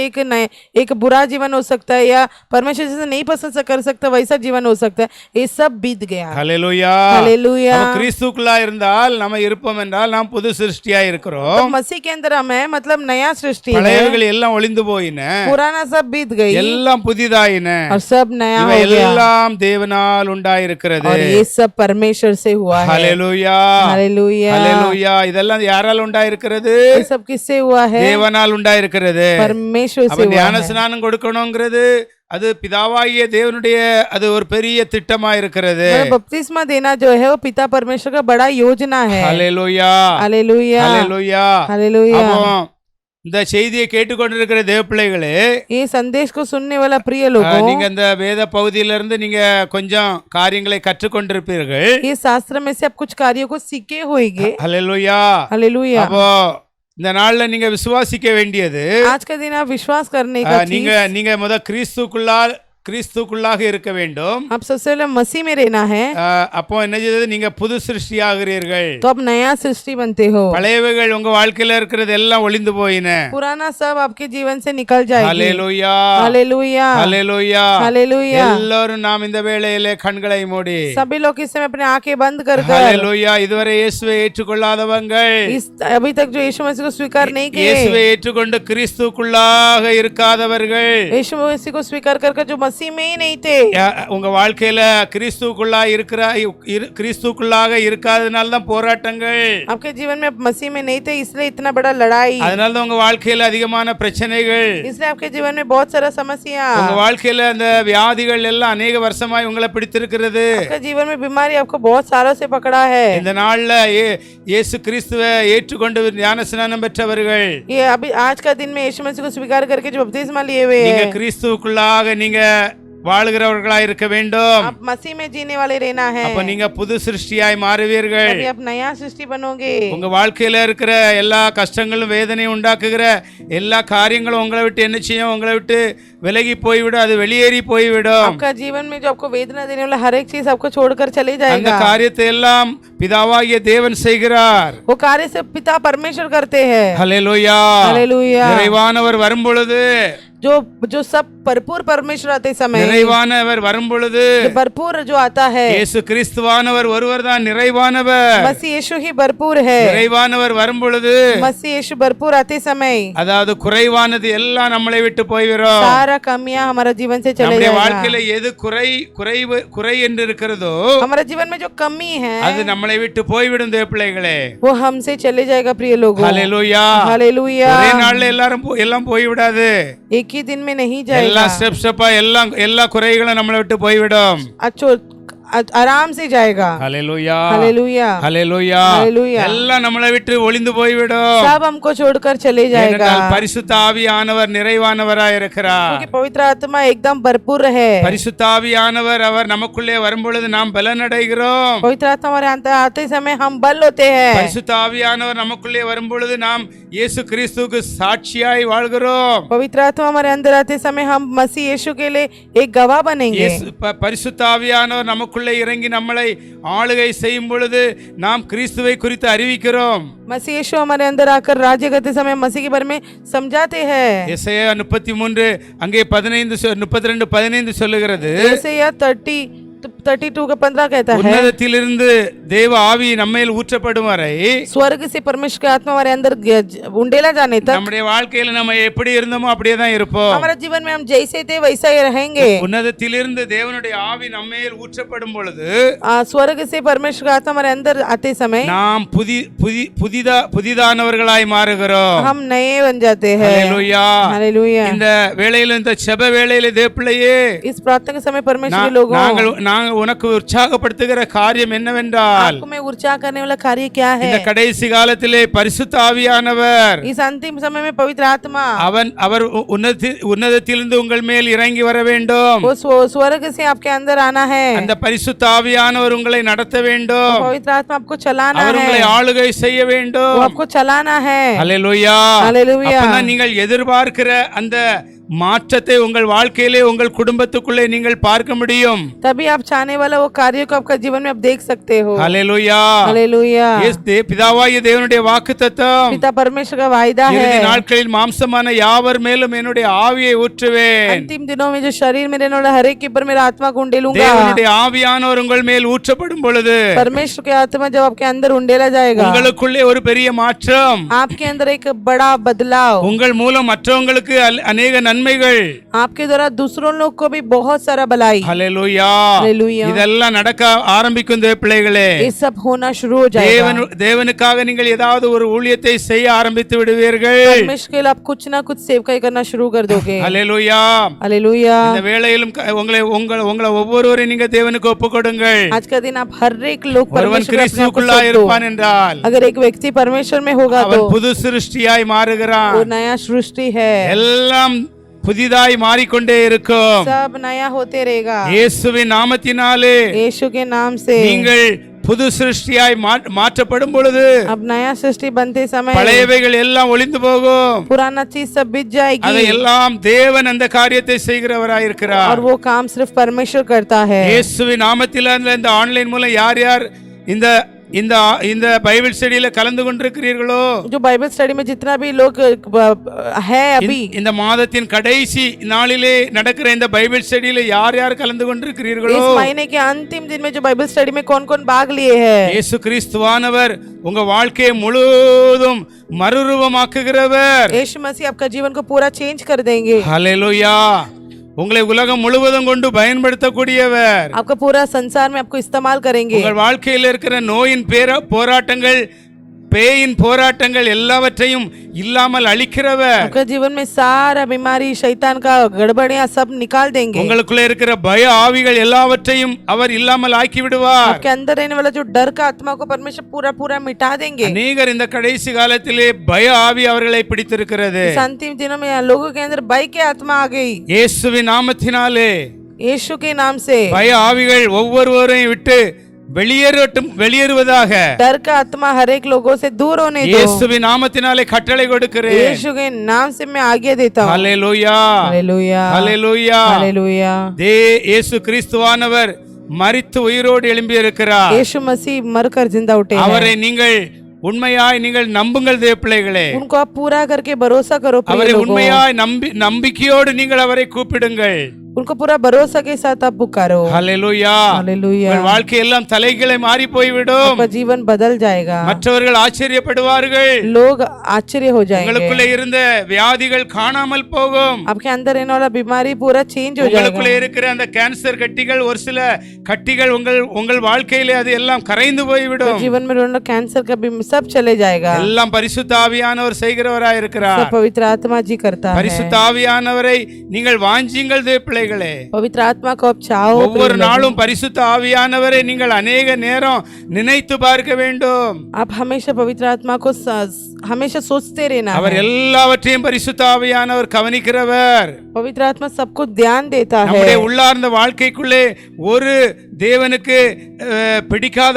एक बुरा जीवन हो सकता है, या परमेश्वर जैसा नहीं पसंद कर सकता वैसा जीवन हो सकता है, ये सब बीत गया। ஹல்லேலூயா. हालेलुया। கிறிஸ்துக்குள்ளா இருந்தால் நம்ம இருப்போம் என்றால் நாம் புது சிருஷ்டியா இருக்கிறோம். तो मसीह के अंदर हम है, मतलब नया सृष्टि है। பழையவைகள் எல்லாம் ஒளிந்து போயின, पुराना सब बीत गई எல்லாம் புதிதாயின. और सब नया இவை हो गया எல்லாம் தேவனால் உண்டாயிருக்கிறது. और ये सब परमेश्वर से हुआ है। ஹல்லேலூயா. हालेलुया। ஹல்லேலூயா. இதெல்லாம் யாரால் உண்டாயிருக்கிறது? ये सब किससे हुआ है? தேவனால் உண்டாயிருக்கிறது. परमेश्वर அப்ப से हुआ ஞான है। ஸ்நானம் கொடுக்கணுங்கிறது அது பிதாவாகிய தேவனுடைய அது ஒரு பெரிய திட்டமா இருக்கிறது. बपतिस्मा देना जो है वो पिता परमेश्वर का बड़ा योजना है। ஹல்லேலூயா. हालेलुया। ஹல்லேலூயா. हालेलुया। அப்போ இந்த செய்தியை கேட்டுக்கொண்டிருக்கிற தேவ பிள்ளைகளே, ये संदेश को सुनने वाला प्रिय लोगों, நீங்க இந்த வேத பகுதியிலிருந்து நீங்க கொஞ்சம் காரியங்களை கற்றுக்கொண்டிருப்பீர்கள். ये शास्त्र में से आप कुछ कार्यों को सीखे होंगे। ஹல்லேலூயா. हालेलुया। அப்போ இந்த நாள்ல நீங்க விசுவாசிக்க வேண்டியது, आज का दिन आप विश्वास करने का चीज, நீங்க முத கிறிஸ்துக்குள்ளாக இருக்க வேண்டும். आप सबसे पहले मसीह में रहना है, அப்போ என்ன செய்யுது? நீங்க புது சிருஷ்டியாகிறீர்கள். तो आप नया सृष्टि बनते हो। பழையவைகள் உங்க வாழ்க்கையில இருக்கிறது எல்லாம் ஒளிந்து போயின. पुराना सब आपके जीवन से निकल जाएगी। ஹல்லேலூயா. हालेलुया। ஹல்லேலூயா. हालेलुया। எல்லாரும் நாம் இந்த வேளையிலே கண்களை மூடி, सभी लोग इस समय अपने आंखें बंद कर ஹல்லேலூயா, இதுவரை இயேசுவை ஏற்றுக்கொள்ளாதவங்கள், अभी तक जो यीशु मसीह को स्वीकार नहीं किए, இயேசுவை ஏற்றுக்கொண்டு கிறிஸ்துக்குள்ளாக இருக்காதவர்கள், यीशु मसीह को स्वीकार करके जो मसीह में ही नहीं थे, உங்க வாழ்க்கையில கிறிஸ்துக்குள்ளாக இருக்காதனால தான் போராட்டங்கள், आपके जीवन में मसीह में नहीं थे इसलिए इतना बड़ा लड़ाई, அதனால தான் உங்க வாழ்க்கையில அதிகமான பிரச்சனைகள், इसलिए आपके जीवन में बहुत सारा समस्या, உங்க வாழ்க்கையில அந்த வியாதிகள் எல்லாம் अनेक வருஷமாய் உங்களை பிடித்திருக்கிறது. आपके जीवन में बीमारी आपको बहुत सालों से पकड़ा है। இந்த நாள்ல இயேசு கிறிஸ்துவை ஏற்றுக்கொண்டு ஞான ஸ்நானம் பெற்றவர்கள், ये अभी आज का दिन में यीशु मसीह को स्वीकार करके जो बपतिस्मा लिए हुए நீங்க हैं, கிறிஸ்துவுக்குள்ளாக நீங்க வாழுகிறவர்களா இருக்க வேண்டும். आप मसीह में जीने वाले रहना है, அப்ப நீங்க புது சிருஷ்டியாய் மாறுவீர்கள். अभी आप नया सृष्टि बनोगे। உங்க வாழ்க்கையில இருக்கிற எல்லா கஷ்டங்களும் வேதனையும் உண்டாக்குகிற எல்லா காரியங்களும் உங்களை விட்டு என்ன செய்யும்? உங்களை விட்டு விலகி போய்விடும், அது வெளியேறி போய்விடும். आपका जीवन में जो आपको वेदना देने वाला हर एक चीज आपको छोड़कर चले அந்த जाएगा। காரியத்தை எல்லாம் பிதாவாகிய தேவன் செய்கிறார். वो कार्य से पिता परमेश्वर करते हैं। ஹல்லேலூயா. हालेलुया। நிறைவானவர் வரும் பொழுது, जो सब भरपूर परमेश्वर आते समय, நிறைவானவர் வரும் பொழுது, जो भरपूर जो आता है, இயேசு கிறிஸ்துவானவர் ஒருவர் தான் நிறைவானவர். मसीह यीशु ही भरपूर है। நிறைவானவர் வரும் பொழுது, मसीह यीशु भरपूर आते समय அதாவது குறைவானது எல்லாம் நம்மளை விட்டு போய்விடும். सारा कमियां हमारा जीवन से चले நம்முடைய जाएगा। வாழ்க்கையில எது குறை என்று இருக்கிறதோ हमारा जीवन में जो कमी है அது நம்மளை விட்டு போய்விடும் தேவ பிள்ளைகளே. वो हमसे चले जाएगा प्रिय लोगों। ஹல்லேலூயா. हालेलुया। ஒரே நாள்ல எல்லாம் போய்விடாது. एक ही दिन में नहीं எல்லா जाएगा। ஸ்டெப்பா எல்லா குறைகளும் நம்மளை விட்டு போய்விடும். अच्छो आराम से जाएगा। ஹல்லேலூயா हालेलुया ஹல்லேலூயா हालेलुया। எல்லாம் நம்மளை விட்டு ஒளிந்து போய்விடும். सब हमको छोड़कर चले जाएगा ஏனென்றால் பரிசுத்த ஆவியானவர் நிறைவானவராய் இருக்கிறார். क्योंकि पवित्र आत्मा एकदम भरपूर है। பரிசுத்த ஆவியானவர் அவர் நமக்குள்ளே வரும்பொழுது நாம் பலனடைகிறோம். पवित्र आत्मा हमारे अंदर आते समय हम बल होते हैं। பரிசுத்த ஆவியானவர் நமக்குள்ளே வரும்பொழுது நாம் இயேசு கிறிஸ்துவுக்கு சாட்சியாய் வாழ்கிறோம். पवित्र आत्मा हमारे अंदर आते समय हम मसीह यीशु के लिए एक गवाह बनेंगे। பரிசுத்த ஆவியானவர் நமக்குள்ளே இறங்கி நம்மளை ஆளுகை செய்யும் பொழுது நாம் கிறிஸ்துவை குறித்து அறிவிக்கிறோம். मसीह यीशु हमारे अंदर आकर राज्य करते समय मसीह के बारे में समझाते हैं। எசேயா 33 அங்கே 32:15 சொல்லுகிறது. यशायाह 32 का 15 कहता है, உன்னதத்திலிருந்து தேவ ஆவி நம்மேல் ஊற்றப்படும் வரை स्वर्ग से परमेश्वर की आत्मा हमारे अंदर उंडेला जाने तक நம்முடைய வாழ்க்கையில நம்ம எப்படி இருந்தோமோ அப்படியே தான் இருப்போம். हमारे जीवन में हम जैसे थे वैसा ही रहेंगे। உன்னதத்திலிருந்து தேவனுடைய ஆவி நம்மேல் ஊற்றப்படும் பொழுது स्वर्ग से परमेश्वर की आत्मा हमारे अंदर आते समय நாம் புதிதானவர்களாய் மாறுகிறோம். हम नए बन जाते हैं। ஹல்லேலூயா. हालेलुया। இந்த வேளையில இந்த செப வேளையில தேவப்பிள்ளையே इस प्रार्थना के समय परमेश्वर के लोगों நாங்கள் உனக்கு உற்சாகப்படுத்துகிற காரியம் என்னவென்றால் आपको मैं उत्साह करने वाला कार्य क्या है? இந்த கடைசி காலத்திலே பரிசுத்த ஆவியானவர் इस अंतिम समय में पवित्र आत्मा அவர் உன்னதத்திலிருந்து உங்கள் மேல் இறங்கி வர வேண்டும். वो स्वर्ग से आपके अंदर आना है। அந்த பரிசுத்த ஆவியானவர் உங்களை நடத்த வேண்டும். पवित्र आत्मा आपको चलाना அவர் है। உங்களை ஆளுகை செய்ய वो வேண்டும். आपको चलाना है। ஹல்லேலூயா. हालेलुया। அப்பதான் நீங்கள் எதிர்பார்க்கிற அந்த மாற்றத்தை உங்கள் வாழ்க்கையிலே உங்கள் குடும்பத்துக்குள்ளே நீங்கள் பார்க்க முடியும். तभी आप चाहने वाला वो कार्य को आपका जीवन में आप देख सकते हो। ஹல்லேலூயா. हालेलुया। பிதாவாகிய தேவனுடைய வாக்குத்தத்தம் पिता परमेश्वर का वायदा இறுதி है, நாட்களில் மாம்சமான யாவர் மேலும் என்னுடைய ஆவியை ஊற்றுவேன். अंतिम दिनों में जो शरीर में रहने वाला हर एक के ऊपर मेरा आत्मा को उंडेलूंगा। தேவனுடைய ஆவியானவர் உங்கள் மேல் ஊற்றப்படும் பொழுது परमेश्वर की आत्मा जब आपके अंदर उंडेला जाएगा, உங்களுக்குள்ளே ஒரு பெரிய மாற்றம், आपके अंदर एक बड़ा बदलाव, உங்கள் மூலம் மற்றவங்களுக்கு अनेक நன்மைகள், आपके द्वारा दूसरों लोग को भी बहुत सारा भलाई। ஹல்லேலூயா. हालेलुया। இதெல்லாம் நடக்க ஆரம்பிக்கும் தேவ பிள்ளைகளே. ये सब होना शुरू हो जाएगा। தேவனுக்காக நீங்கள் ஏதாவது ஒரு ஊழியத்தை செய்ய ஆரம்பித்து விடுவீர்கள். परमेश्वर के लिए आप कुछ ना कुछ सेवकाई करना शुरू कर दोगे। ஹல்லேலூயா. हालेलुया। இந்த வேளையிலும் உங்களை ஒவ்வொருவரையும் நீங்க தேவனுக்கு ஒப்புக்கொடுங்கள். आज का दिन आप हर एक लोग ஒருவன் परमेश्वर को अपने आप को கிறிஸ்துவுக்குள்ளா सौंप दो। இருப்பான் என்றால் अगर एक व्यक्ति परमेश्वर में होगा அவன் तो புது சிருஷ்டியாய் மாறுகிறான். वो नया सृष्टि है, எல்லாம் புதிதாய் மாறிக்கொண்டே இருக்கும். सब नया होते रहेगा। இயேசுவின் நாமத்தினாலே यीशु के नाम से நீங்கள் புது சிருஷ்டியாய் மாற்றப்படும் பொழுது अब नया सृष्टि बनते समय பழையவைகள் எல்லாம் ஒளிந்து போகும். पुराना चीज सब बीत அதை जाएगी எல்லாம் தேவன் அந்த காரியத்தை செய்கிறவராய் இருக்கிறார். और वो काम सिर्फ परमेश्वर करता है। இயேசுவின் நாமத்திலே இந்த ஆன்லைன் மூலம் யார் யார் இந்த இந்த இந்த பைபிள் ஸ்டடியில கலந்து கொண்டிருக்கிறீர்களோ, जो बाइबल स्टडी में जितना भी लोग है अभी இந்த மாதத்தின் கடைசி நாளிலே நடக்கிற இந்த பைபிள் ஸ்டடியில யார் யார் கலந்து கொண்டிருக்கிறீர்களோ, इस महीने के अंतिम दिन में जो बाइबल स्टडी में कौन कौन भाग लिए हैं, இயேசு கிறிஸ்துவானவர் உங்க வாழ்க்கையை முழுவதும் மறுரூபமாக்குகிறவர். यीशु मसीह आपका जीवन को पूरा चेंज कर देंगे। ஹல்லேலூயா. உங்களை உலகம் முழுவதும் கொண்டு பயன்படுத்தக்கூடியவர். आपका पूरा संसार में आपको इस्तेमाल करेंगे। உங்கள் வாழ்க்கையில் இருக்கிற நோயின் போராட்டங்கள், பேயின் போராட்டங்கள் எல்லாவற்றையும் இல்லாமல் அழிக்கிறவர். आपका जीवन में सारा बीमारी, शैतान का गड़बड़ियां सब निकाल देंगे। உங்களுக்குள்ள இருக்கிற பய ஆவிகள் எல்லாவற்றையும் அவர் இல்லாமல் ஆக்கி விடுவார். आपके अंदर रहने वाला जो डर का आत्मा को परमेश्वर पूरा पूरा मिटा देंगे। அநேகர் இந்த கடைசி காலத்திலே பய ஆவி அவர்களை பிடித்திருக்கிறது. इस अंतिम दिनों में लोगों के अंदर भय की आत्मा आ गई। இயேசுவின் நாமத்தினாலே यीशु के नाम से பய ஆவிகள் ஒவ்வொருவரையும் விட்டு வெளியேறுவதாக डर का आत्मा हर एक लोगों से दूर होने दो। இயேசுவின் நாமத்தினாலே கட்டளை கொடுக்கிறேன். यीशु के नाम से मैं आज्ञा देता हूँ। ஹல்லேலூயா. हालेलुया। ஹல்லேலூயா. हालेलुया। இயேசு கிறிஸ்துவானவர் மரித்து உயிரோடு எழும்பி இருக்கிறார். यीशु मसीह मरकर जिंदा उठे हैं। அவரை நீங்கள் உண்மையாய் நீங்கள் நம்புங்கள் தேவ பிள்ளைகளே. उनको आप पूरा करके भरोसा करो प्रिय அவரை लोगों। உண்மையாய் நம்பிக்கையோடு நீங்கள் அவரை கூப்பிடுங்கள். उनको पूरा भरोसा के साथ आप पुकारो। ஹல்லேலூயா. हालेलुया। உங்கள் வாழ்க்கை எல்லாம் தலைகளை மாறி போய்விடும். आपका जीवन बदल जाएगा। மற்றவர்கள் ஆச்சரியப்படுவார்கள். लोग आश्चर्य हो जाएंगे। உங்களுக்குள்ளே இருந்த வியாதிகள் காணாமல் போகும். आपके अंदर रहने वाला बीमारी पूरा चेंज हो உங்களுக்குள்ளே जाएगा। இருக்கிற அந்த கேன்சர் கட்டிகள், ஒரு சில கட்டிகள் உங்கள் வாழ்க்கையிலே அது எல்லாம் கரைந்து போய்விடும். जीवन में रहने कैंसर का भी सब चले जाएगा। எல்லாம் பரிசுத்த ஆவியானவர் செய்கிறவராய் இருக்கிறார். सब पवित्र आत्मा जी करता है। பரிசுத்த ஆவியானவரை நீங்கள் வாஞ்சியுங்கள் தேவ பிள்ளைகளே. பிள்ளைகளே, पवित्र आत्मा को आप चाहो ஒவ்வொரு நாளும் பரிசுத்த ஆவியானவரை நீங்கள் அநேக நேரம் நினைத்து பார்க்க வேண்டும். आप हमेशा पवित्र आत्मा को हमेशा सोचते रहना அவர் है। எல்லாவற்றையும் பரிசுத்த ஆவியானவர் கவனிக்கிறவர். पवित्र आत्मा सबको ध्यान देता है। நம்முடைய உள்ளார்ந்த வாழ்க்கைக்குள்ளே ஒரு தேவனுக்கு பிடிக்காத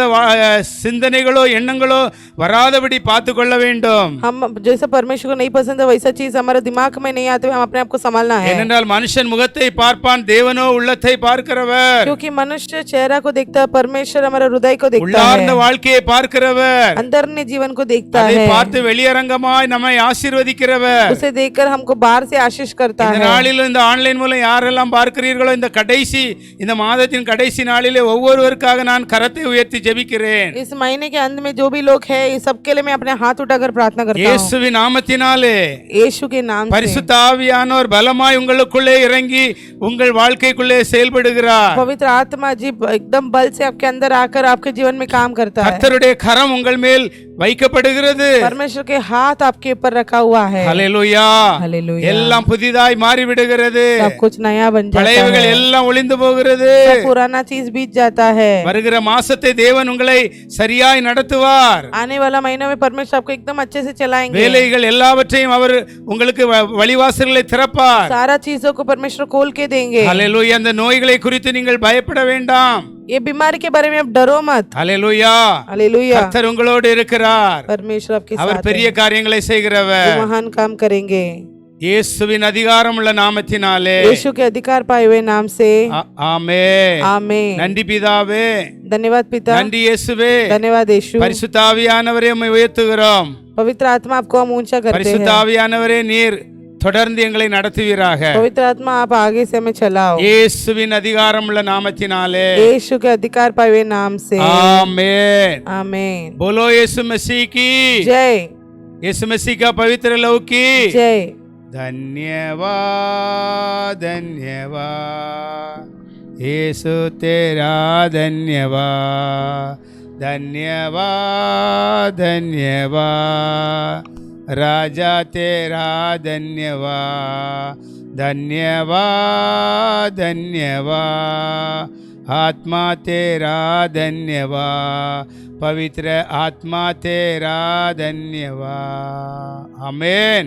சிந்தனைகளோ எண்ணங்களோ வராதபடி பார்த்து கொள்ள வேண்டும். हम जैसा परमेश्वर को नहीं पसंद है वैसा चीज हमारे दिमाग में नहीं आते, हम अपने आप को संभालना है। ஏனென்றால் மனுஷன் முகத்தை பார்ப்பான், தேவனோ உள்ளத்தை பார்க்கிறவர். क्योंकि मनुष्य चेहरा को देखता है, परमेश्वर हमारे हृदय को देखता உள்ளார்ந்த है, வாழ்க்கையை பார்க்கிறவர். अंदरने जीवन को देखता அதை है, பார்த்து வெளியரங்கமாய் நம்மை ஆசீர்வதிக்கிறவர். उसे देखकर हमको बाहर से आशीष करता இந்த है। நாளில் இந்த ஆன்லைன் மூலம் யாரெல்லாம் பார்க்கிறீர்களோ, இந்த கடைசி இந்த மாதத்தின் கடைசி நாளிலே ஒவ்வொருவருக்காக நான் கரத்தை உயர்த்தி ஜெபிக்கிறேன். इस महीने के अंत में जो भी लोग हैं सबके लिए मैं अपने हाथ उठाकर प्रार्थना करता हूँ இயேசுவின் நாமத்தினாலே यीशु के नाम से। பரிசுத்த ஆவியானவர் பலமாய் உங்களுக்குள்ளே இறங்கி உங்கள் வாழ்க்கைக்குள்ளே செயல்படுகிறார். पवित्र आत्मा जी एकदम बल से आपके अंदर आकर आपके जीवन में काम करता है। கர்த்தருடைய கரம் உங்கள் மேல் வைக்கப்படுகிறது. परमेश्वर के हाथ आपके ऊपर रखा हुआ है। ஹல்லேலூயா. हालेलुया। எல்லாம் புதிதாய் மாறி விடுகிறது. सब कुछ नया बन जाता பழையவைகள் है, எல்லாம் ஒளிந்து போகிறது. सब पुराना चीज बीत जाता है। வருகிற மாசத்தை தேவன் உங்களை சரியாய் நடத்துவார். आने वाला महीना में परमेश्वर आपको एकदम अच्छे से चलाएंगे। வேலைகள் எல்லாவற்றையும் அவர் உங்களுக்கு வழிவாசல்களை திறப்பார். सारा चीजों को परमेश्वर खोल के देंगे। ஹல்லேலூயா. அந்த நோய்களை குறித்து நீங்கள் பயப்பட வேண்டாம். ये बीमारी के बारे में आप डरो मत। ஹல்லேலூயா. हालेलुया। கர்த்தர் உங்களோடு இருக்கிறார். परमेश्वर आपके அவர் साथ பெரிய है, காரியங்களை वो செய்கிறவர். महान काम करेंगे। இயேசுவின் அதிகாரம் உள்ள நாமத்தினாலே यीशु के अधिकार पाए हुए नाम से ஆமென். आमीन। நன்றி பிதாவே, धन्यवाद पिता, நன்றி இயேசுவே. धन्यवाद यीशु। பரிசுத்த ஆவியானவரே உம்மை உயர்த்துகிறோம். पवित्र आत्मा आपको हम ऊंचा करते பரிசுத்த हैं। ஆவியானவரே நீர் தொடர்ந்து எங்களை நடத்துவீராக. पवित्र आत्मा आप आगे से हमें चलाओ இயேசுவின் அதிகாரம் உள்ள நாமத்தினாலே यीशु के अधिकार पाए हुए नाम से आमेन. आमीन। बोलो यीशु मसीह की जय, यीशु मसीह का पवित्र लहू की जय। धन्यवाद धन्यवाद यीशु तेरा धन्यवाद धन्यवाद धन्यवाद राजा तेरा धन्यवाद धन्यवाद धन्यवाद आत्मा तेरा धन्यवाद पवित्र आत्मा तेरा धन्यवाद आमेन.